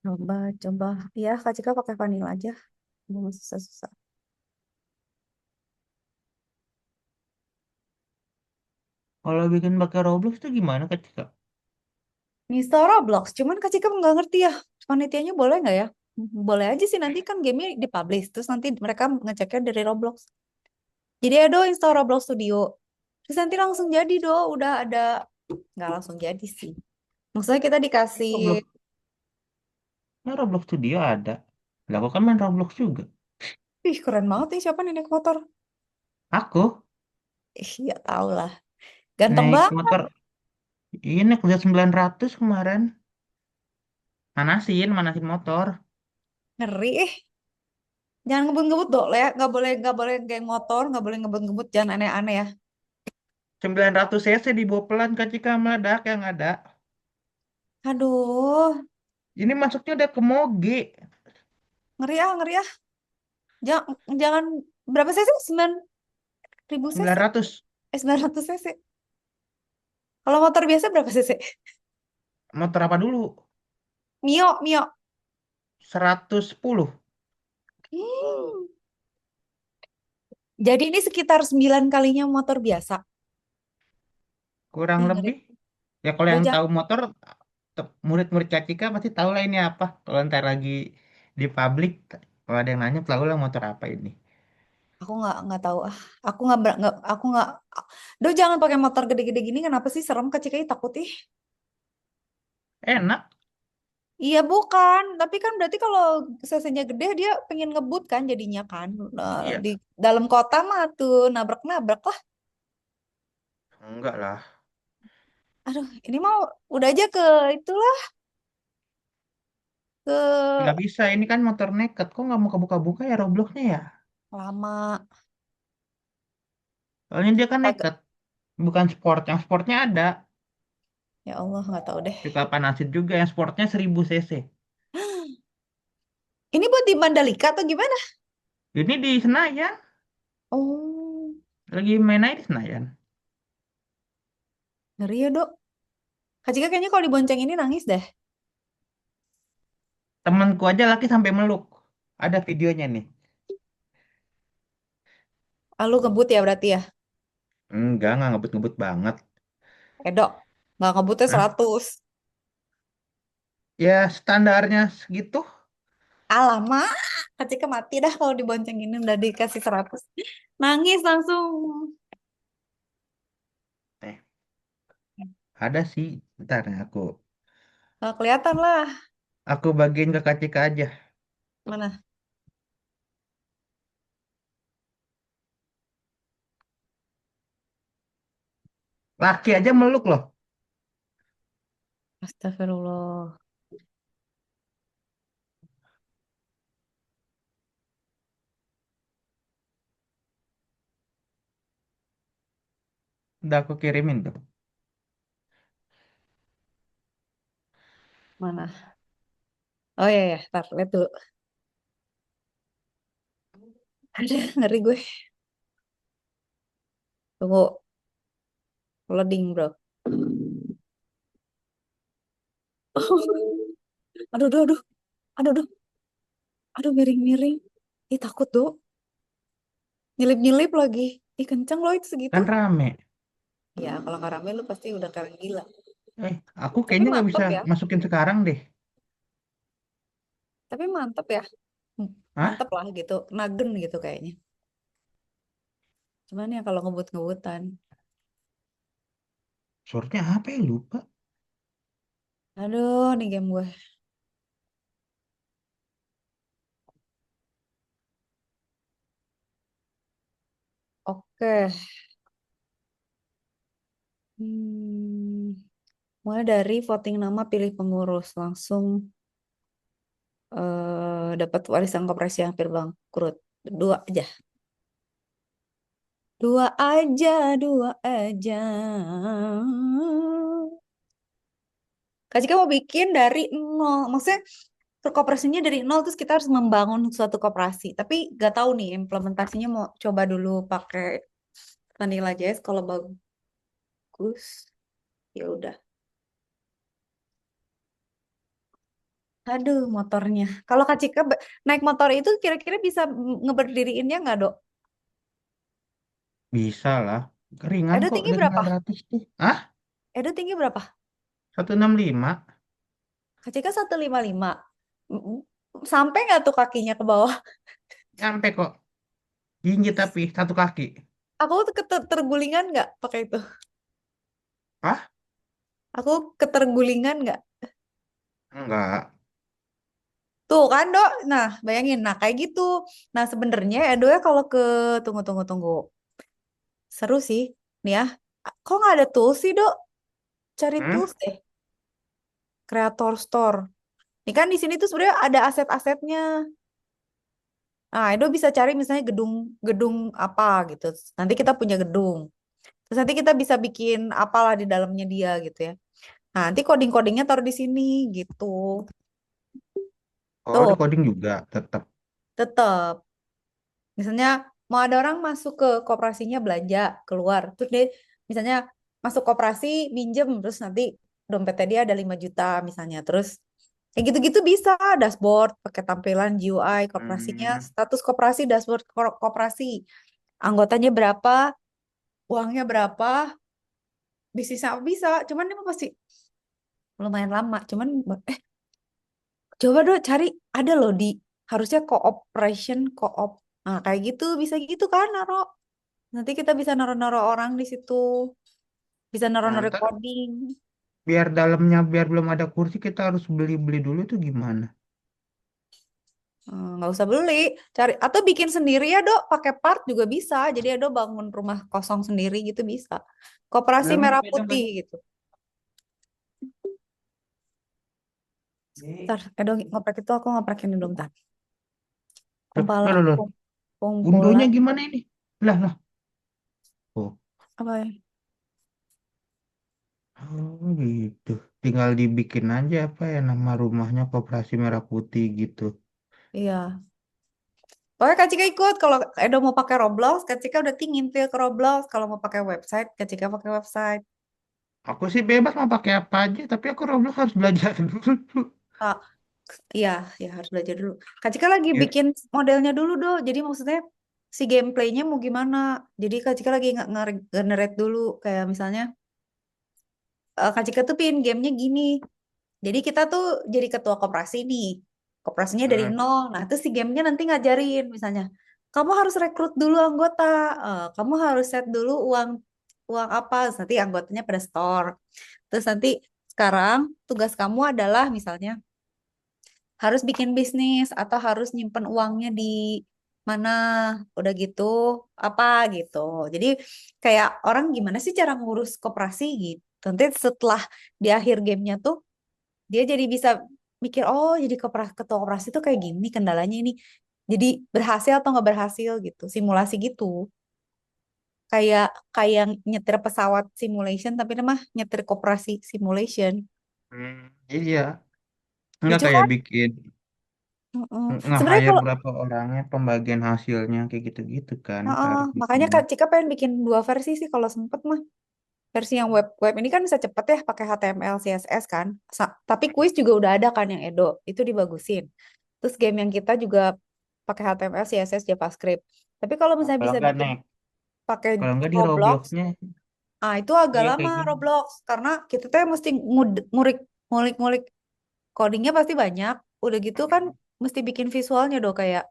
Coba. Ya, Kak Cika pakai vanilla aja. Jangan susah-susah. Kalau bikin pakai Roblox tuh gimana Kak Cika? Install Roblox, cuman Kak Cika nggak ngerti ya. Panitianya boleh nggak ya? Boleh aja sih, nanti kan gamenya dipublish. Terus nanti mereka ngeceknya dari Roblox. Jadi ya do install Roblox Studio. Terus nanti langsung jadi do, udah ada. Nggak langsung jadi sih. Maksudnya kita dikasih, Roblox, Roblox Studio ada. Lah aku kan main Roblox juga. ih keren banget nih siapa nih naik motor. Aku Ih ya tau lah. Ganteng naik banget. motor ini kerja 900 kemarin. Manasin motor. Ngeri Jangan ngebut-ngebut dong, Le. Nggak boleh geng motor, nggak boleh ngebut-ngebut, jangan aneh-aneh ya. 900 cc dibawa pelan Kak Cika meledak yang ada. Aduh, Ini masuknya udah ke moge. ngeri ah. Jangan, jangan berapa cc? 9.000 cc? 900. 900 cc. Kalau motor biasa berapa cc? Motor apa dulu? Mio. 110. Hmm. Jadi ini sekitar 9 kalinya motor biasa. Kurang Ih, ngeri. lebih. Ya kalau Udah yang jangan, tahu motor, murid-murid Kak Cika pasti tahu lah ini apa. Kalau ntar lagi di publik, kalau ada yang nanya, tahu lah motor apa ini. aku nggak tahu ah. Aku nggak. Duh jangan pakai motor gede-gede gini. Kenapa sih serem kecikai takut ih. Enak. Iya bukan, tapi kan berarti kalau cc-nya gede dia pengen ngebut kan jadinya kan. Iya. Di dalam kota mah tuh nabrak-nabrak lah. Enggak lah. Aduh, ini mau udah aja ke itulah Nggak ke bisa, ini kan motor naked. Kok nggak mau kebuka-buka ya Robloxnya ya? lama. Soalnya dia kan Agak, naked. Bukan sport. Yang sportnya ada. ya Allah nggak tahu deh. Juga panasin juga. Yang sportnya 1000 cc. Ini buat di Mandalika atau gimana? Ini di Senayan. Oh, Lagi main aja di Senayan. ngeri ya dok. Kak Cika kayaknya kalau dibonceng ini nangis deh. Temanku aja laki sampai meluk. Ada videonya nih. Ah, lu ngebut ya berarti ya? Nggak ngebut-ngebut banget. Dok, nggak ngebutnya Hah? 100. Ya standarnya segitu. Lama. Kak Cika mati dah kalau dibonceng ini udah dikasih 100. Nangis langsung. Eh, ada sih. Ntar nih Nggak kelihatan lah. aku bagiin ke Kak Cika aja. Mana? Laki aja meluk loh. Astagfirullah. Udah aku kirimin tuh. Mana? Oh iya ya, ntar lihat dulu. Ada ngeri gue. Tunggu, loading bro. Aduh, aduh, aduh, aduh, aduh, aduh miring-miring. Ih takut tuh. Nyelip-nyelip lagi. Ih, kenceng loh itu segitu. Kan rame. Ya, kalau nggak rame lu pasti udah kayak gila. Aku Tapi kayaknya nggak mantep bisa ya. masukin sekarang deh. Tapi mantep ya. Hah? Mantep lah gitu. Nagen gitu kayaknya. Cuman ya kalau ngebut-ngebutan. Shortnya apa ya lupa. Aduh, nih game gue. Oke. Hmm, mulai dari voting nama pilih pengurus. Langsung dapat warisan koperasi yang hampir bangkrut. Dua aja. Dua aja, dua aja. Kak Cika mau bikin dari nol. Maksudnya koperasinya dari nol terus kita harus membangun suatu koperasi. Tapi gak tahu nih implementasinya mau coba dulu pakai Vanilla JS kalau bagus ya udah. Aduh motornya. Kalau Kak Cika naik motor itu kira-kira bisa ngeberdiriinnya nggak Dok? Bisa lah. Ringan Edo kok tinggi dari berapa? 900 tuh. Ah, Edo tinggi berapa? 165. Kak Cika 155. Sampai nggak tuh kakinya ke bawah? Nyampe kok. Jinjit tapi satu kaki. Aku tuh ketergulingan nggak pakai itu? Ah, Aku ketergulingan nggak? enggak. Tuh kan Dok, nah bayangin, nah kayak gitu. Nah sebenarnya Edo ya kalau ke tunggu, seru sih, nih ya. Kok nggak ada tools sih Dok? Cari Hmm? tools deh, Creator Store. Nih kan di sini tuh sebenarnya ada aset-asetnya. Nah Edo bisa cari misalnya gedung apa gitu. Nanti kita punya gedung. Terus nanti kita bisa bikin apalah di dalamnya dia gitu ya. Nah, nanti coding-codingnya taruh di sini gitu. Oh, di Tuh, coding juga tetap. tetap. Misalnya mau ada orang masuk ke koperasinya belanja keluar, terus dia misalnya masuk koperasi minjem, terus nanti dompetnya dia ada 5 juta misalnya, terus kayak gitu-gitu bisa dashboard pakai tampilan GUI koperasinya, Hmm. status koperasi, dashboard koperasi, anggotanya berapa, uangnya berapa, bisnisnya apa bisa, cuman ini mah pasti lumayan lama, cuman eh coba dong cari ada loh di harusnya cooperation co-op. Nah, kayak gitu bisa gitu kan naro. Nanti kita bisa naro-naro orang di situ, bisa Nah, naro-naro ntar coding. biar dalamnya biar belum ada kursi kita harus beli-beli dulu itu gimana? Nggak usah beli, cari atau bikin sendiri ya dok, pakai part juga bisa. Jadi ya dok bangun rumah kosong sendiri gitu bisa. Koperasi Belum merah beda putih banget. gitu. Ntar, dok ngoprek itu aku ngoprekin dulu bentar. Loh, loh, loh. Gundonya Kumpulan gimana ini? Lah, lah. Oh, apa ya? oh gitu. Tinggal dibikin aja apa ya nama rumahnya Koperasi Merah Putih gitu. Iya. Pokoknya Kak Cika ikut. Kalau Edo mau pakai Roblox, Kak Cika udah ngintil ke Roblox. Kalau mau pakai website, Kak Cika pakai website. Aku sih bebas mau pakai apa aja, tapi aku Roblox harus belajar dulu. Ah, iya, ya harus belajar dulu. Kak Cika lagi Ya. bikin modelnya dulu do. Jadi maksudnya si gameplaynya mau gimana? Jadi Kak Cika lagi nge-generate dulu. Kayak misalnya Kak Cika tuh pin gamenya gini. Jadi kita tuh jadi ketua koperasi nih. Koperasinya dari Hmm. nol. Nah, terus si gamenya nanti ngajarin misalnya, kamu harus rekrut dulu anggota. Kamu harus set dulu uang uang apa. Terus nanti anggotanya pada store. Terus nanti sekarang tugas kamu adalah misalnya harus bikin bisnis atau harus nyimpen uangnya di mana. Udah gitu apa gitu. Jadi kayak orang gimana sih cara ngurus koperasi gitu. Nanti setelah di akhir gamenya tuh dia jadi bisa mikir, oh jadi ketua koperasi tuh kayak gini kendalanya ini. Jadi berhasil atau nggak berhasil gitu, simulasi gitu. Kayak kayak nyetir pesawat simulation, tapi ini mah nyetir koperasi simulation. Iya, nggak Lucu kayak kan? bikin Mm-mm. Sebenarnya nge-hire kalau berapa orangnya, pembagian hasilnya kayak gitu-gitu kan heeh, ntar makanya bikinnya. Kak Cika pengen bikin dua versi sih kalau sempet mah. Versi yang web ini kan bisa cepet ya pakai HTML, CSS kan. Tapi kuis juga udah ada kan yang Edo, itu dibagusin. Terus game yang kita juga pakai HTML, CSS, JavaScript. Tapi kalau Nah, misalnya kalau bisa nggak bikin next, pakai kalau nggak di Roblox, Robloxnya, itu agak iya lama kayak gini. Roblox karena kita tuh mesti ngulik-ngulik codingnya pasti banyak. Udah gitu kan mesti bikin visualnya dong kayak.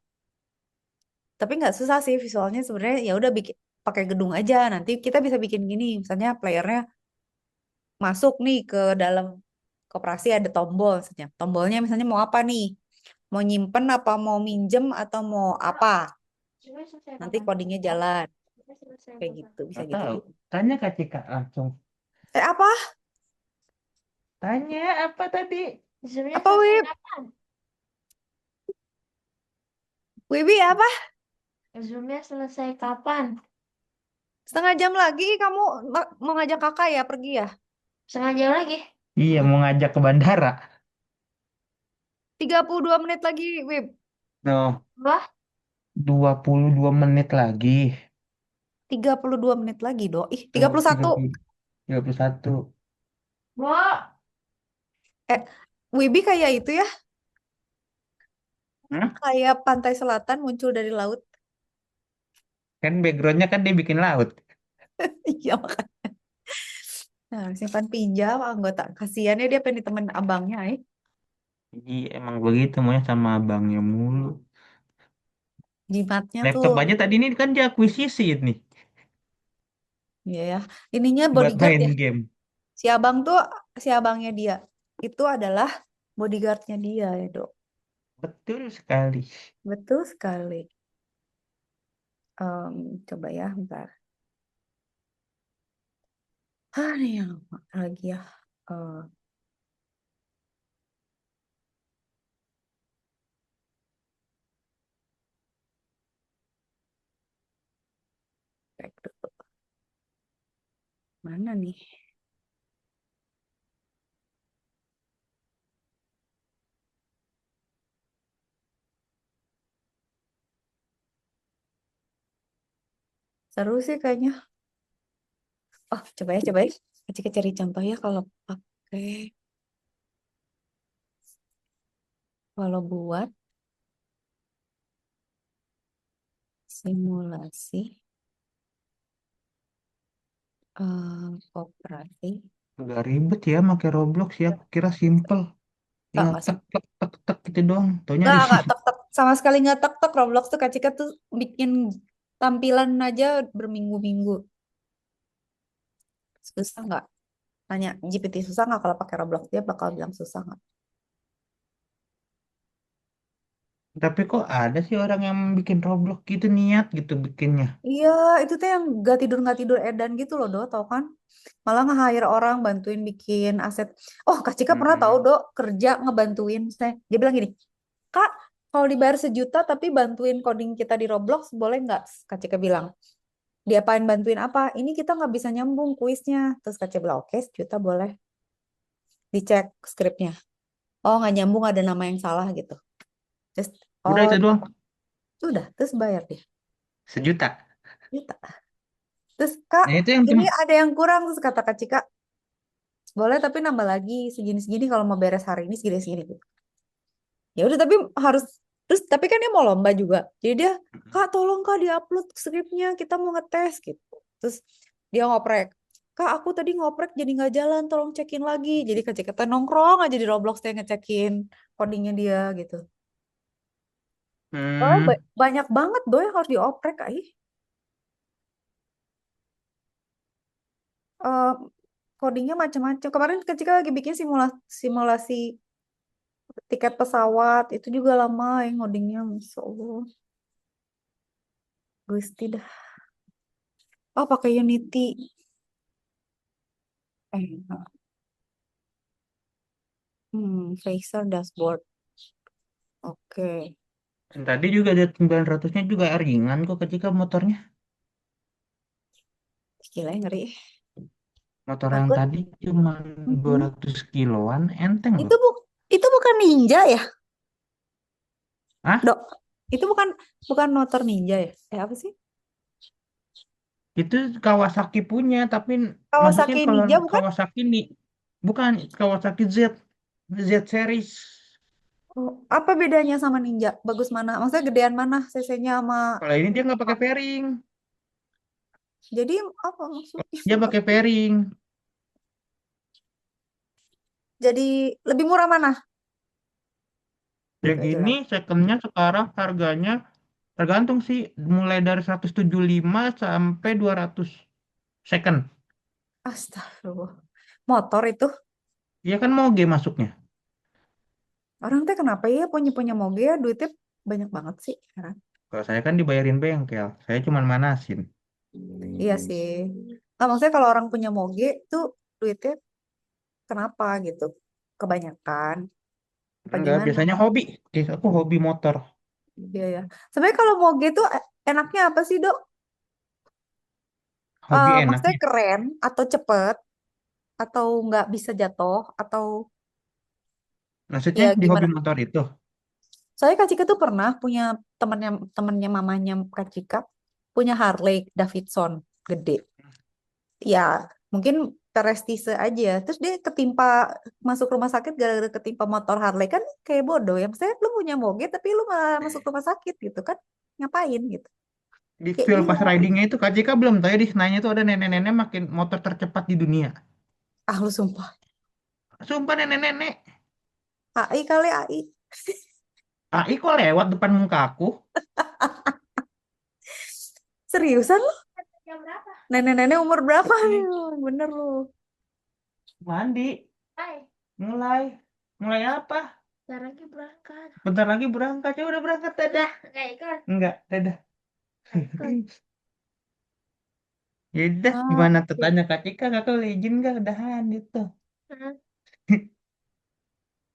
Tapi nggak susah sih visualnya sebenarnya ya udah bikin pakai gedung aja. Nanti kita bisa bikin gini, misalnya playernya masuk nih ke dalam koperasi ada tombol misalnya. Tombolnya misalnya mau apa nih? Mau nyimpen apa mau minjem atau mau apa? Nanti codingnya jalan kayak gitu, bisa Nggak tahu. gitu-gitu. Tanya Kak Cika langsung. Apa? Tanya apa tadi? Apa Wib? Wibi apa? Zoomnya selesai kapan? Setengah jam lagi kamu mau ngajak kakak ya pergi ya? Setengah jam lagi. Iya, mau ngajak ke bandara. 32 menit lagi, Wib. No, Wah, 22 menit lagi. 32 menit lagi, Do. Ih, Tuh, 31. 31. wah, Eh, Wibi kayak itu ya, Hah? kayak pantai selatan muncul dari laut. Kan backgroundnya kan dia bikin laut. Iya, makanya. Nah, simpan pinjam anggota. Kasiannya dia pengen ditemen abangnya, Iya, emang begitu maunya sama abangnya mulu. Jimatnya tuh, Laptop aja tadi ini kan dia akuisisi ini iya ya. Ininya buat bodyguard main ya. game. Si abang tuh, si abangnya dia. Itu adalah bodyguardnya dia ya, Dok. Betul sekali. Betul sekali. Coba ya, bentar. Nih yang lagi ya. Eh, Back dulu. Mana nih? Seru sih kayaknya. Oh, coba ya. Kita cari contoh ya kalau buat simulasi operasi. Nggak ribet ya pakai Roblox ya. Aku kira simple. Tinggal Nggak, tek tek tek tek gitu doang. Taunya di nggak tek-tek. Sama sekali nggak tek-tek. Roblox tuh Kak Cika tuh bikin tampilan aja berminggu-minggu. Susah nggak? Tanya GPT susah nggak kalau pakai Roblox? Dia bakal bilang susah nggak? Tapi kok ada sih orang yang bikin Roblox gitu niat gitu bikinnya. Iya, itu tuh yang nggak tidur edan gitu loh, Do, tau kan? Malah nge-hire orang bantuin bikin aset. Oh, Kak Cika pernah tahu, Hmm. Do, kerja ngebantuin saya. Dia bilang gini, Kak, kalau dibayar 1 juta tapi bantuin coding kita di Roblox, boleh nggak? Kak Cika bilang, diapain bantuin apa? Ini kita nggak bisa nyambung kuisnya. Terus Kak Cika bilang, oke, 1 juta boleh. Dicek skripnya. Oh, nggak nyambung, ada nama yang salah gitu. Terus, Udah oh, itu doang. udah, terus bayar dia. 1 juta. Juta. Terus, Kak, Nah itu yang ini ada yang kurang. Terus kata Kak Cika, boleh tapi nambah lagi segini-segini kalau mau beres hari ini segini-segini gitu. Ya udah tapi harus terus tapi kan dia mau lomba juga. Jadi dia, Kak tolong Kak diupload skripnya kita mau ngetes gitu. Terus dia ngoprek. Kak aku tadi ngoprek jadi nggak jalan tolong cekin lagi. Jadi Kak Cika nongkrong aja di Roblox dia ngecekin codingnya dia gitu. Soalnya Hmm. banyak banget doy yang harus dioprek Kak. Eh, Codingnya macam-macam. Kemarin Kak Cika lagi bikin simulasi tiket pesawat itu juga lama ya ngodingnya Masya Allah. Gusti dah. Oh pakai Unity. Enggak. Racer dashboard. Oke. Dan tadi juga ada 900-nya juga ringan kok ketika motornya. Gila ngeri. Motor yang Takut. tadi cuma Mm-mm. 200 kiloan enteng Itu loh. itu bukan Ninja ya, Ah, Dok? Itu bukan motor Ninja ya? Apa sih? itu Kawasaki punya, tapi maksudnya Kawasaki kalau Ninja bukan? Kawasaki nih bukan Kawasaki Z series. Oh, apa bedanya sama Ninja? Bagus mana? Maksudnya gedean mana CC-nya sama Kalau ini dia nggak pakai fairing, jadi apa maksudnya? dia pakai fairing. Jadi lebih murah mana? Yang Gak ini jelas. secondnya sekarang harganya tergantung sih, mulai dari 175 sampai 200 second. Astagfirullah. Motor itu. Iya kan moge masuknya. Orang teh kenapa ya punya moge ya duitnya banyak banget sih. Heran. Kalau saya kan dibayarin bengkel, saya cuma manasin. Iya sih. Nah, maksudnya kalau orang punya moge tuh duitnya kenapa gitu? Kebanyakan. Apa Enggak, gimana? biasanya hobi. Oke, aku hobi motor. Iya ya. Sebenarnya kalau moge tuh enaknya apa sih, Dok? Hobi Maksudnya enaknya. keren atau cepet atau nggak bisa jatuh atau Maksudnya ya di hobi gimana? motor itu. Soalnya Kak Cika tuh pernah punya temennya mamanya Kak Cika punya Harley Davidson gede. Ya mungkin terestise aja. Terus dia ketimpa masuk rumah sakit gara-gara ketimpa motor Harley kan kayak bodoh ya. Maksudnya lu punya moge tapi lu malah masuk rumah sakit gitu kan? Ngapain gitu? Di Kayak feel pas bingung. ridingnya itu, Kak Cika belum tahu ya, di Senayan itu ada nenek-nenek makin motor tercepat di dunia. Ah lu sumpah. Sumpah nenek-nenek. AI kali AI. AI kok lewat depan muka aku? Seriusan lu? Jam berapa? Nenek-nenek umur berapa? Ih, Bener lu. mandi. Hai, Mulai. Mulai apa? bentar lagi berangkat. Bentar lagi berangkat. Ya udah berangkat, dadah. Udah, nggak ikut. Enggak, dadah. Nggak ikut. Ya udah, Ah, gimana tuh? oke. Tanya Kak Cika, Kakak boleh izin nggak? Udahan gitu. Hmm.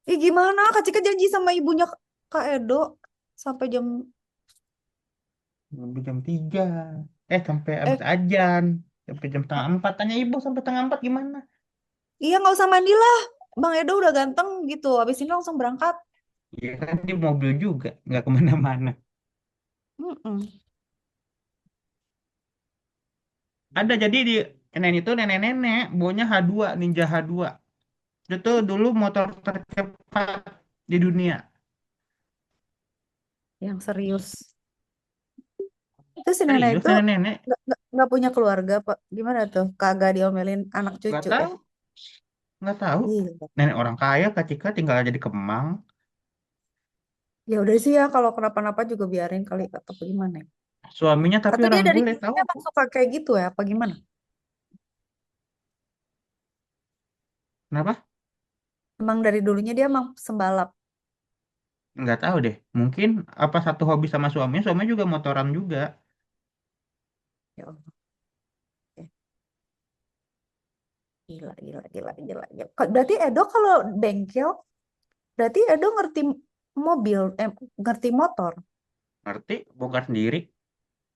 Ih gimana? Kak Cika janji sama ibunya Kak Edo sampai jam Sampai jam 3. Sampai eh abis ajan. Sampai jam 3:30. Tanya ibu sampai 3:30 gimana? iya nggak usah mandi lah. Bang Edo udah ganteng gitu. Habis ini langsung berangkat. Ya kan di mobil juga, nggak kemana-mana. Mm-mm. Ada jadi di nenek itu nenek-nenek, bawanya H2, Ninja H2. Itu dulu motor tercepat di dunia. Yang serius. Itu si nenek Serius itu nenek-nenek? nggak punya keluarga, Pak. Gimana tuh? Kagak diomelin anak Nggak cucu ya? tahu, nggak tahu. Iya. Nenek orang kaya, Kak Cika tinggal aja di Kemang. Ya udah sih ya kalau kenapa-napa juga biarin kali atau gimana ya. Suaminya tapi Atau dia orang dari bule, tahu dulunya emang aku. suka kayak gitu ya? Apa gimana? Kenapa? Emang dari dulunya dia emang sembalap. Nggak tahu deh. Mungkin apa satu hobi sama suaminya, suaminya juga motoran juga. Ya Allah. Ya. Gila, gila, gila, gila, gila. Berarti Edo kalau bengkel, berarti Edo ngerti mobil, ngerti motor. Ngerti? Bongkar sendiri.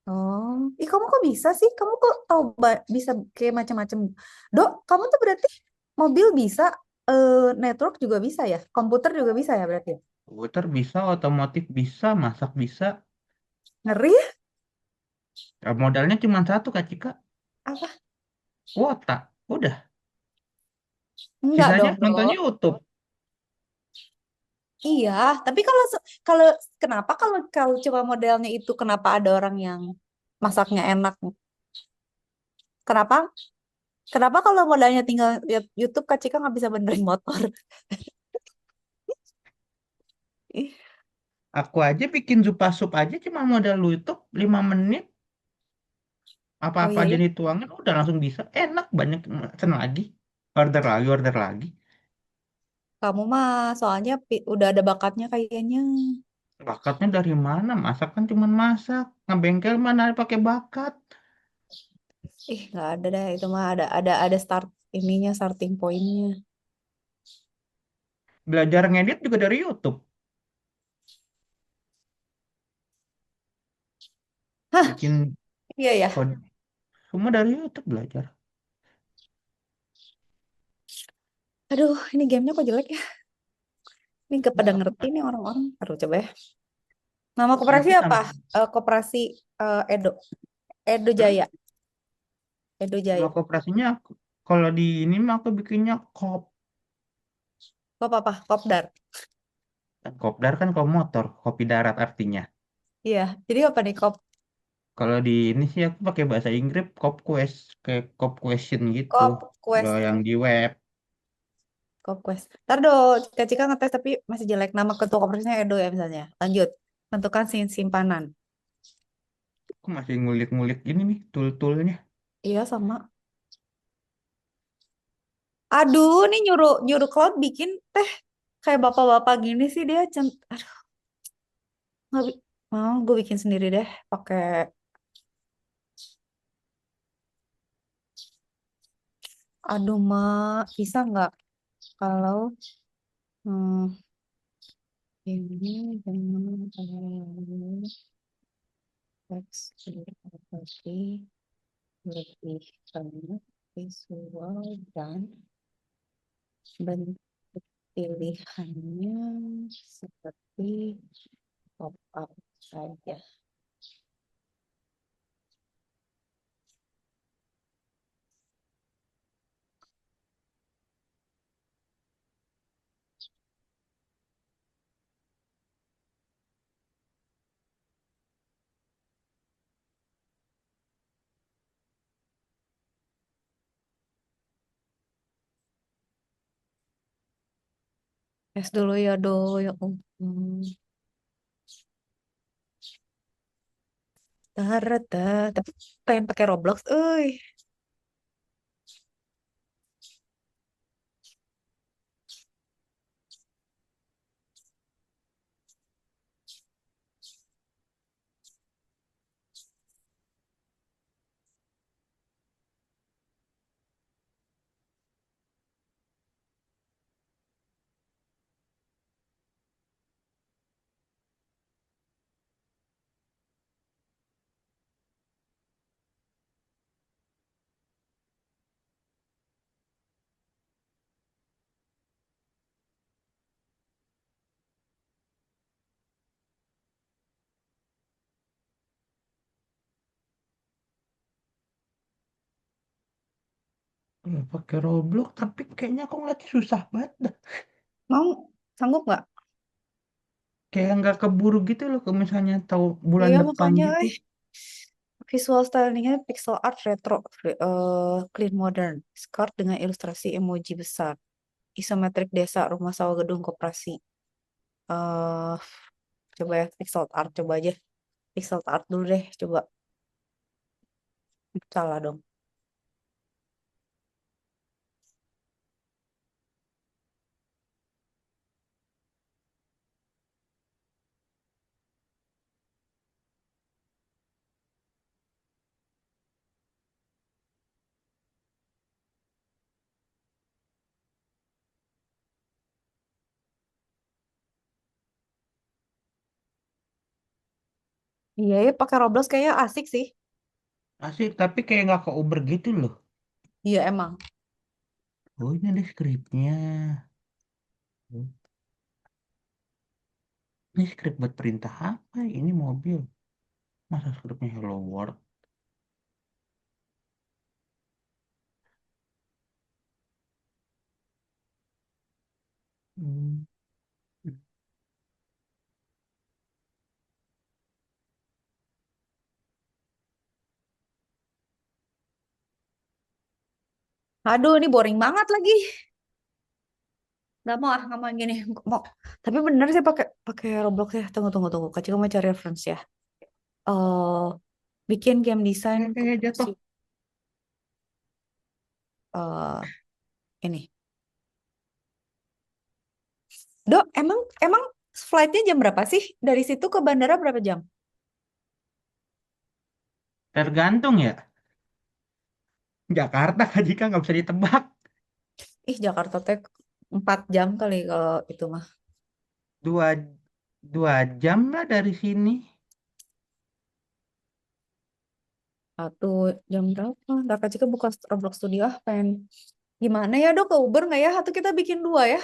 Oh, ih kamu kok bisa sih? Kamu kok tahu bisa kayak macam-macam. Dok, kamu tuh berarti mobil bisa, network juga bisa ya? Komputer juga bisa ya berarti? Komputer bisa, otomotif bisa, masak bisa. Ngeri ya? Ya, modalnya cuma satu, Kak Cika. Apa? Kuota. Udah. Enggak Sisanya dong, nonton Dok. YouTube. Iya, tapi kalau kenapa kalau coba modelnya itu kenapa ada orang yang masaknya enak? Kenapa? Kenapa kalau modalnya tinggal lihat YouTube Kak Cika nggak bisa benerin motor? Ih, Aku aja bikin zupa sup aja cuma modal YouTube 5 menit. oh Apa-apa iya aja ya, dituangin udah langsung bisa. Enak, banyak pesen lagi. Order lagi, order lagi. kamu mah soalnya udah ada bakatnya kayaknya. Bakatnya dari mana? Masak kan cuma masak. Ngebengkel mana ada pakai bakat. Ih, nggak ada deh itu mah ada start ininya starting pointnya. Belajar ngedit juga dari YouTube. Hah, Bikin iya ya. kode. Semua dari YouTube belajar. Aduh, ini gamenya kok jelek ya? Ini gak pada Nggak ngerti apa-apa. nih orang-orang. Aduh, coba ya. Nama koperasi Nanti apa? tambah. Koperasi Edo. Edo Hmm? Jaya. Edo Kalau Jaya. kooperasinya, kalau di ini mah aku bikinnya kop. Kop apa? Kopdar. Kan kopdar kan kalau motor, kopi darat artinya. Iya, jadi apa nih kop? Kalau di ini sih aku pakai bahasa Inggris cop quest, kayak cop question gitu. Kop Kalau quest. yang di web, Kop quest. Ntar do, Kak Cika ngetes tapi masih jelek. Nama ketua koperasinya Edo ya misalnya. Lanjut. Tentukan simpanan. aku masih ngulik-ngulik ini nih tool-toolnya. Iya sama. Aduh, nih nyuruh nyuruh Cloud bikin teh kayak bapak-bapak gini sih dia. Aduh, nggak mau gue bikin sendiri deh pakai. Aduh, mak bisa nggak kalau hmm, ini dengan teks seperti lebih banyak visual dan bentuk pilihannya seperti pop-up saja. Tes dulu ya do ya ampun. Tarata. Tapi pengen pakai Roblox, Pakai Roblox, tapi kayaknya aku ngeliatnya susah banget dah. Mau sanggup nggak? Kayak nggak keburu gitu loh, kalau misalnya tahu bulan Iya depan makanya gitu. visual stylingnya pixel art retro, clean modern, Scott dengan ilustrasi emoji besar, isometrik desa, rumah sawah gedung koperasi. eh Coba ya pixel art, coba aja pixel art dulu deh, coba. Salah dong. Iya ya pakai Roblox kayaknya asik sih. Asik, tapi kayak nggak ke Uber gitu loh. Iya emang. Oh, ini ada skripnya. Ini skrip buat perintah apa? Ini mobil. Masa skripnya Hello World? Hmm. Aduh ini boring banget lagi. Nggak mau yang gini. Nggak mau. Tapi bener sih pakai pakai Roblox ya. Tunggu tunggu tunggu. Kak Cika mau cari reference ya. eh Bikin game design Kayak jatuh. eh ini. Dok, emang emang flightnya jam berapa sih? Dari situ ke bandara berapa jam? Tergantung ya. Jakarta kan jika nggak bisa ditebak. Ih, Jakarta teh 4 jam kali kalau itu mah. Dua, 2 jam lah dari sini. Satu jam berapa? Ntar Kak Cika buka Roblox Studio pengen gimana ya dok ke Uber nggak ya? Atau kita bikin dua ya?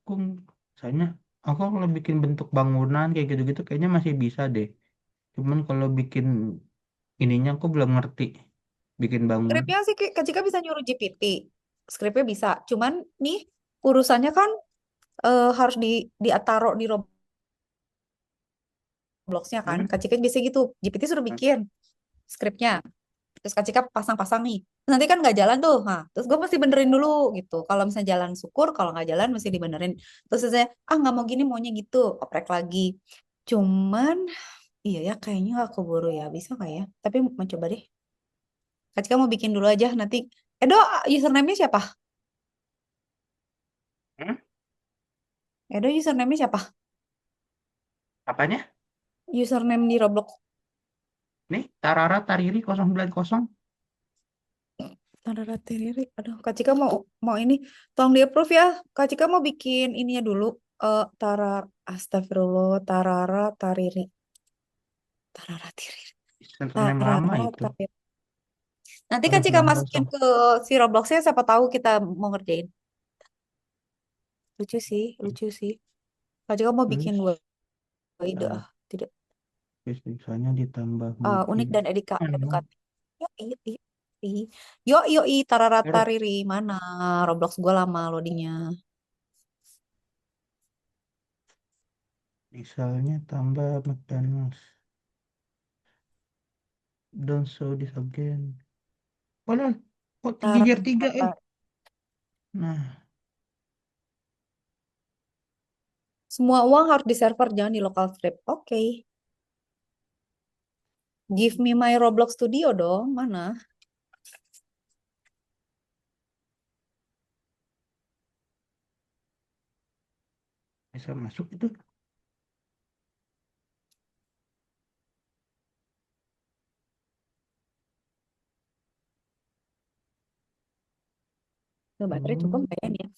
Aku, Soalnya aku kalau bikin bentuk bangunan kayak gitu-gitu kayaknya masih bisa deh. Cuman kalau bikin ininya aku belum ngerti. Bikin bangunan. Skripnya sih Kak Cika bisa nyuruh GPT. Skripnya bisa. Cuman nih urusannya kan harus ditaruh di Robloxnya kan. Hmm? Kak Cika biasa gitu. GPT suruh bikin skripnya. Terus Kak Cika pasang-pasang nih. Terus nanti kan nggak jalan tuh. Nah, terus gue mesti benerin dulu gitu. Kalau misalnya jalan syukur, kalau nggak jalan mesti dibenerin. Terus saya, nggak mau gini, maunya gitu. Oprek lagi. Cuman, iya ya kayaknya nggak keburu ya. Bisa nggak ya? Tapi mau coba deh. Kak Cika mau bikin dulu aja nanti. Edo, username-nya siapa? Hmm? Edo, username-nya siapa? Apanya? Username di Roblox. Nih, Tarara Tariri 090. Tarara Tiriri. Aduh, Kak Cika mau ini. Tolong di approve ya. Kak Cika mau bikin ininya dulu. Astagfirullah. Tarara Tariri. Tarara Tiriri. Username lama Tarara itu. Tariri. Nanti Kak Cika masukin 090. ke si Robloxnya. Siapa tahu kita mau ngerjain. Lucu sih, lucu sih. Kak Cika mau bikin Terus, dua ide. Tidak. terus misalnya ditambah Unik mungkin. dan Anu, edukatif. Yuk, yuk, yuk. Yuk, yuk, Tarara Huruf. Tariri. Mana? Roblox gue lama loadingnya. Misalnya tambah McDonald's. Don't show this again. Oh, no. Kok Tarara tiga tiga Tariri. Nah, Semua uang harus di server, jangan di local strip. Oke. Give me my Roblox Studio dong. Mana? bisa masuk itu. Baterai cukup Oh, nggak ya nih ya?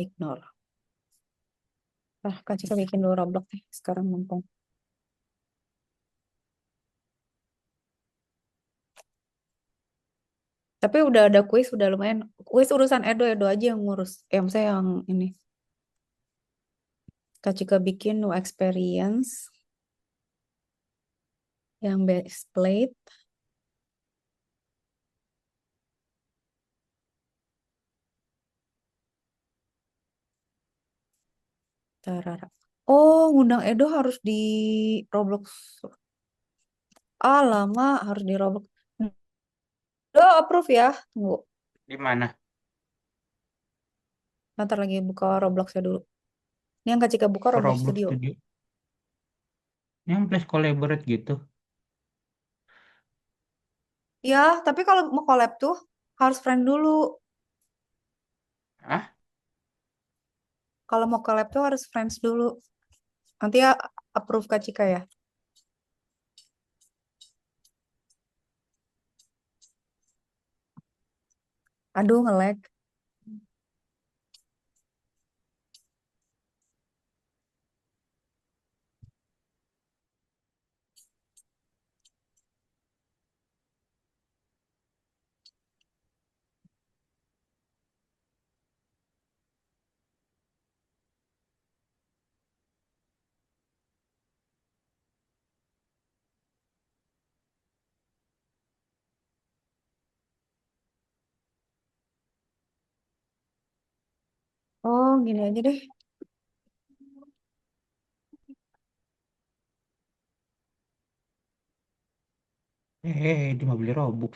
Ignore. Kak Cika bikin dulu Roblox nih. Sekarang mumpung. Tapi udah ada kuis, udah lumayan. Kuis urusan Edo aja yang ngurus. Saya yang ini. Kak Cika bikin no experience. Yang best plate. Tarara. Oh, ngundang Edo harus di Roblox. Lama harus di Roblox. Do approve ya. Tunggu. di mana? Ntar lagi buka Robloxnya dulu. Ini yang Kak Cika buka Ke Roblox Roblox Studio. Studio. Yang plus collaborate gitu. Ya, tapi kalau mau collab tuh harus friend dulu. Ah, Kalau mau collab tuh harus friends dulu. Nanti ya approve Kak Cika ya. Aduh, nge-lag. Oh, gini aja deh. dia mau beli Robux.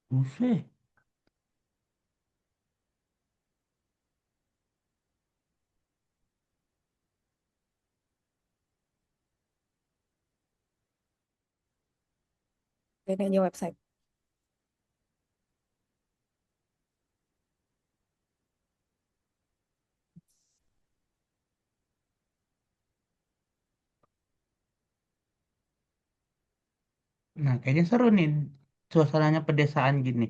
Buset. Ini aja website. Nah, kayaknya seru nih. Suasananya pedesaan gini.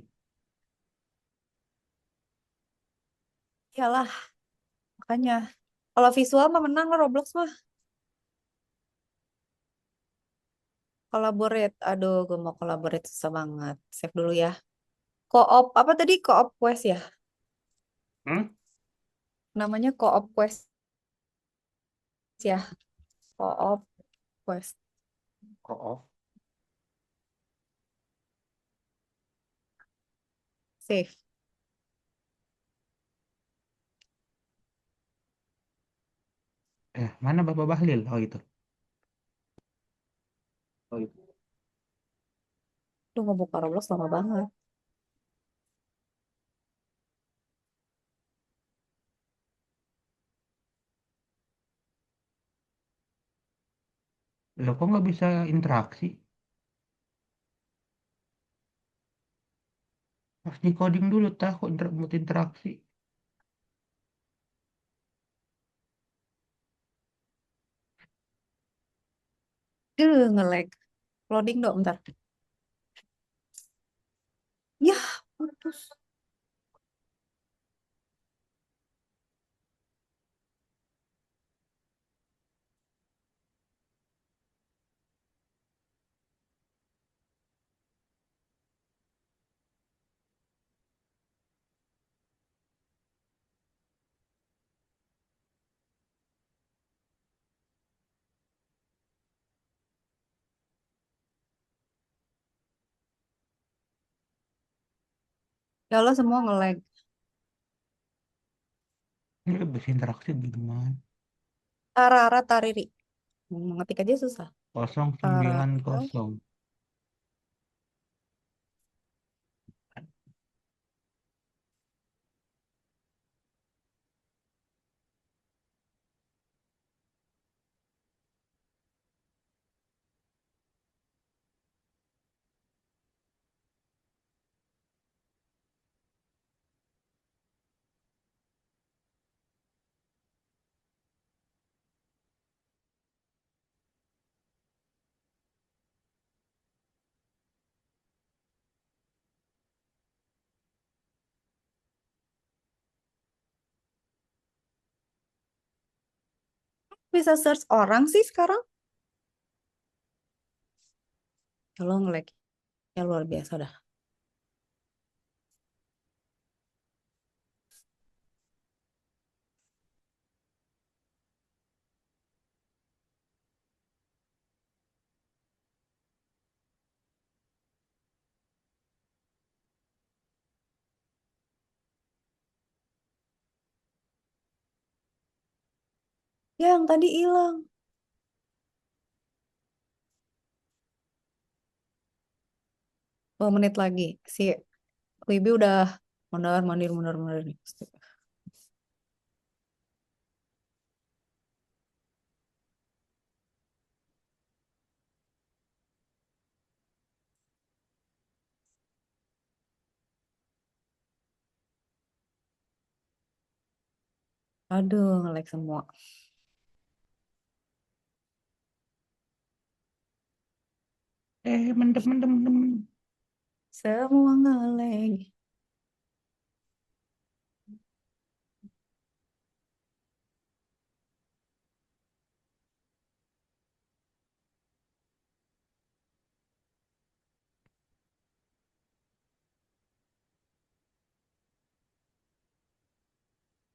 Iyalah, makanya. Kalau visual mah menang lah Roblox mah. Collaborate. Aduh, gue mau collaborate susah banget. Save dulu ya. Co-op, apa tadi? Co-op quest ya? Hmm? Namanya co-op quest ya. Co-op quest. off. Save. Mana Bapak Bahlil? Oh itu. Oh itu. Lu ngebuka Roblox lama banget. Loh kok nggak bisa interaksi? Harus di coding dulu tah kok buat interaksi. Nge-lag. Loading dong, bentar. Ya, putus. Ya Allah, semua nge-lag. Ini bisa interaksi gimana? Tarara tariri. Ngetik aja susah. 090. Bisa search orang sih sekarang. Kalau nge-lag. Ya luar biasa dah. Ya, yang tadi hilang. 2 menit lagi. Si Wibi udah mundur, mundur, mundur, mundur nih. Aduh, nge-lag semua. Mendem, mendem, mendem. Semua nge-lag.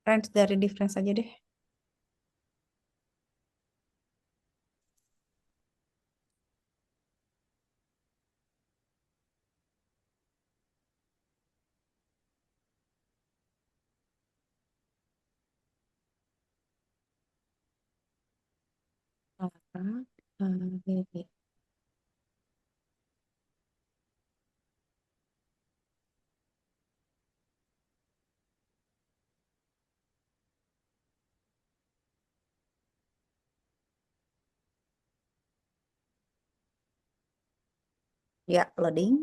Range dari difference aja deh. Ya, loading.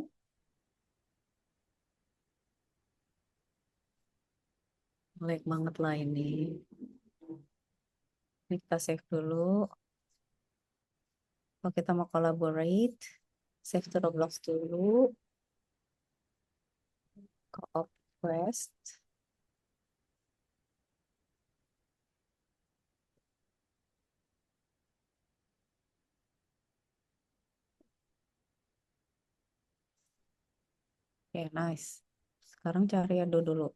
Lag banget lah ini. Ini kita save dulu. Kalau kita mau collaborate, save to Roblox dulu. Co-op quest. Oke, nice. Sekarang cari Ado dulu.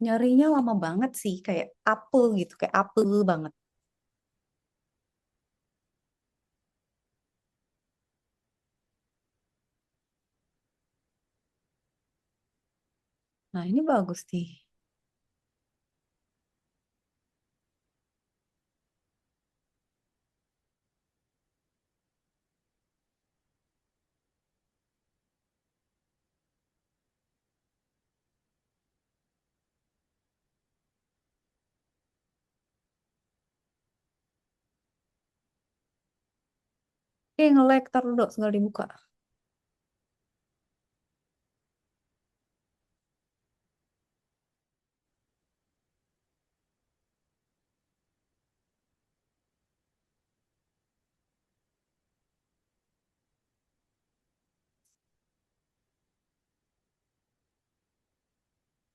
Nyarinya lama banget sih, kayak apel gitu, kayak apel banget. Nah, ini bagus nih. Oke, nge-lag. Taruh dulu, segala dibuka.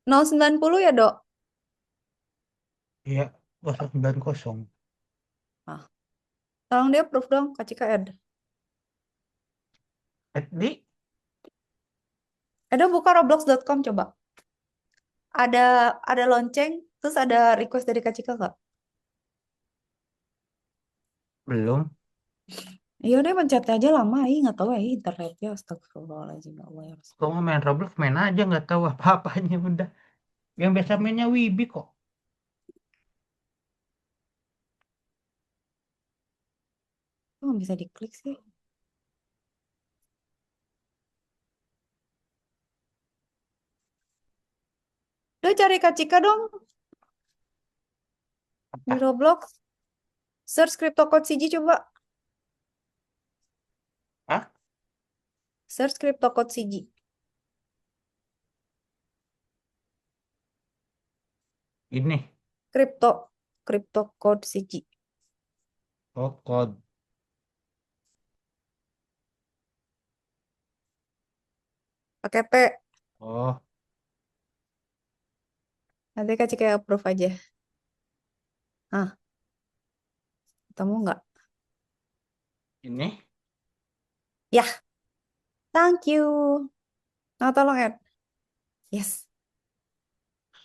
Nol 90 ya, Dok? Iya, 090. Ah, tolong dia approve dong, Kak Cika add. Di Dok, buka roblox.com coba. Ada lonceng, terus ada request dari Kak Cika nggak? belum. Iya deh, pencet aja lama, nggak tahu ya internetnya. Astagfirullahaladzim, ya Allah ya Rasul. Kau mau main Roblox main aja nggak tahu apa-apanya udah. Yang biasa mainnya Wibi kok. Kok nggak bisa diklik sih? Udah cari Kak Cika dong di Apa? Roblox. Search crypto code CG coba. Hah? Search crypto code CG. Ini. Crypto code CG. Oh, kode. Pakai T. Oh, Nanti Kak Cika approve aja. Ah, ketemu nggak? ini. Ya, thank you. Nah, tolong add. Yes.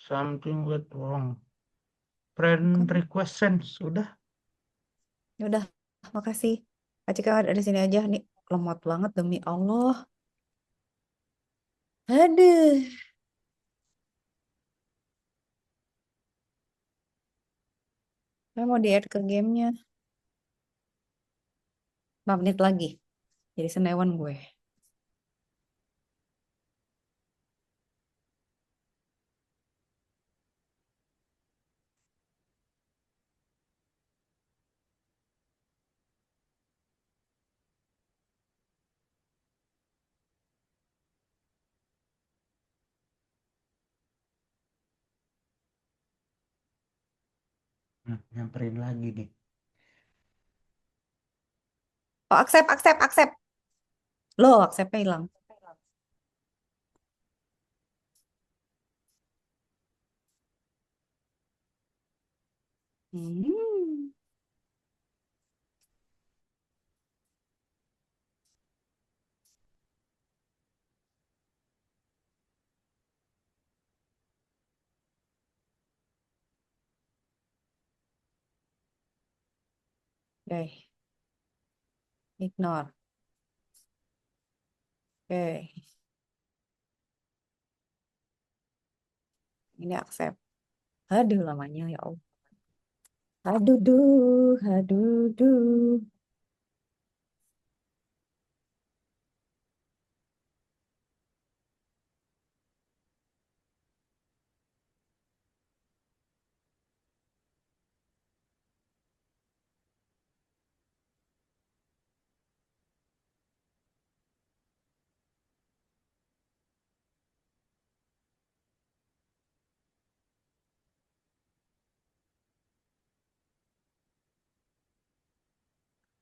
Something went wrong. Friend Kan? request sent. Sudah. Ya udah, makasih. Kak Cika ada di sini aja nih. Lemot banget demi Allah. Aduh. Saya mau di-add ke gamenya. 5 menit lagi. Jadi senewan gue. Nyamperin lagi nih. Oh, accept. Loh, acceptnya hilang. Hmm. Oke, ignore. Oke, ini accept. Aduh, lamanya ya Allah. Aduh.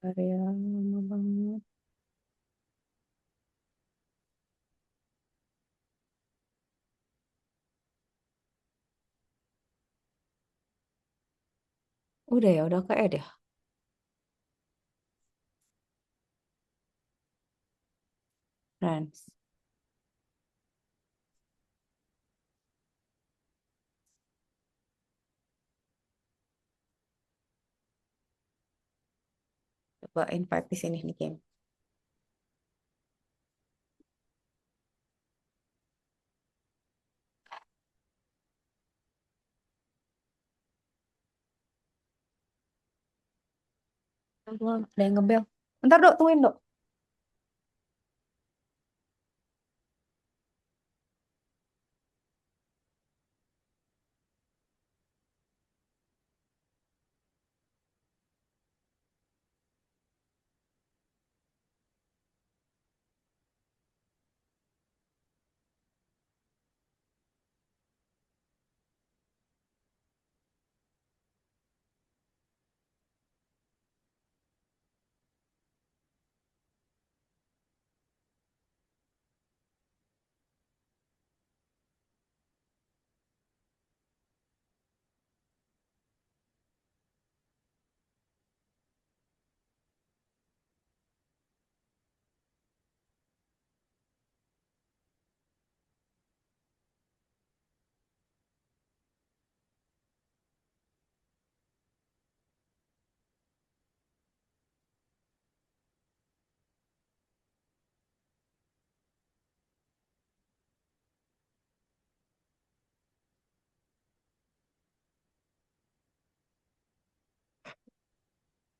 Area lama banget. Udah ke add ya. Friends. Coba invite di sini nih game. Ada yang ngebel. Bentar, Dok, tungguin, Dok.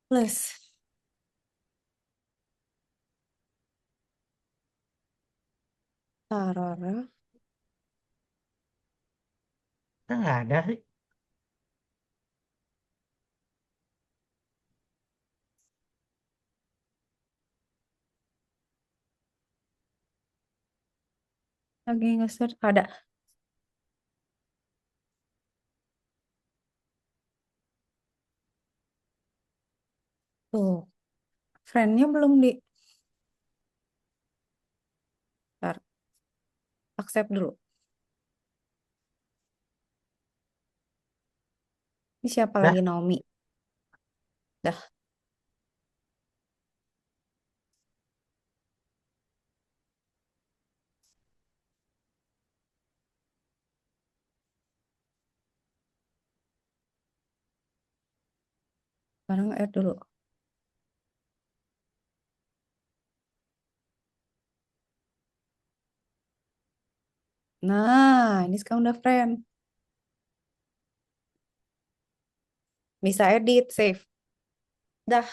Plus. Tarara. Kan nggak ada sih. Lagi nge-search. Ada. Tuh. Friend-nya belum di... Ntar. Accept dulu. Ini siapa Dah. lagi? Naomi. Dah. Sekarang add dulu. Nah, ini sekarang udah friend. Bisa edit, save. Dah.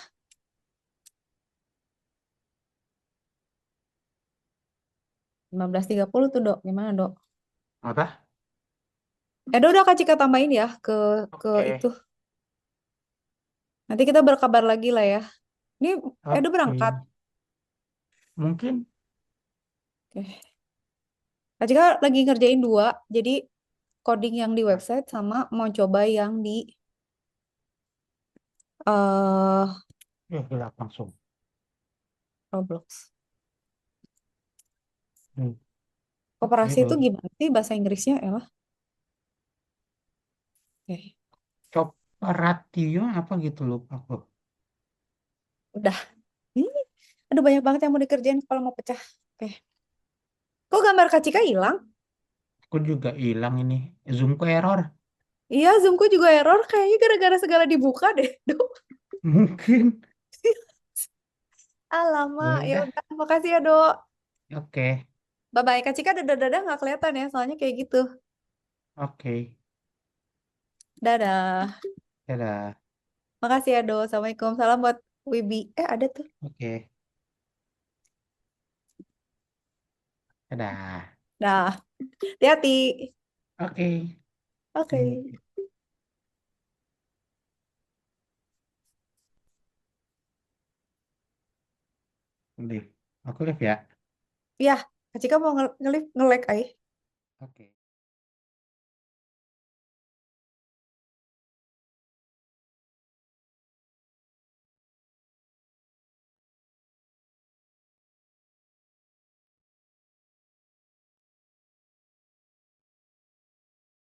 15.30 tuh, Dok. Gimana, Dok? Apa? Udah Kak Cika tambahin ya ke Oke. itu. Nanti kita berkabar lagi lah ya. Ini Edo Oke. berangkat. Mungkin. Oke. Kak Cika lagi ngerjain 2. Jadi coding yang di website sama mau coba yang di Gelap langsung. Roblox. Hmm. Koperasi Oke, itu gimana sih bahasa Inggrisnya, Ella? Oke. Ratio apa gitu lupa aku. Udah. Ih, aduh banyak banget yang mau dikerjain kalau mau pecah. Oke. Kok gambar Kak Cika hilang? Aku juga hilang ini. Zoomku error. Iya, Zoomku juga error. Kayaknya gara-gara segala dibuka deh. Duh. Mungkin. Alamak. Ya Ya udah. udah. Makasih ya, Dok. Oke. Bye-bye. Kak Cika dadah-dadah nggak kelihatan ya. Soalnya kayak gitu. Oke. Dadah. Dadah. Makasih ya, Do. Assalamualaikum. Salam buat Wibi. Ada tuh. Oke. Dadah. Dah. Hati-hati. Oke. Oke. Hmm. Live. Aku live ya. Ya, Kak Cika mau nge-live nge-lag, ay. Oke.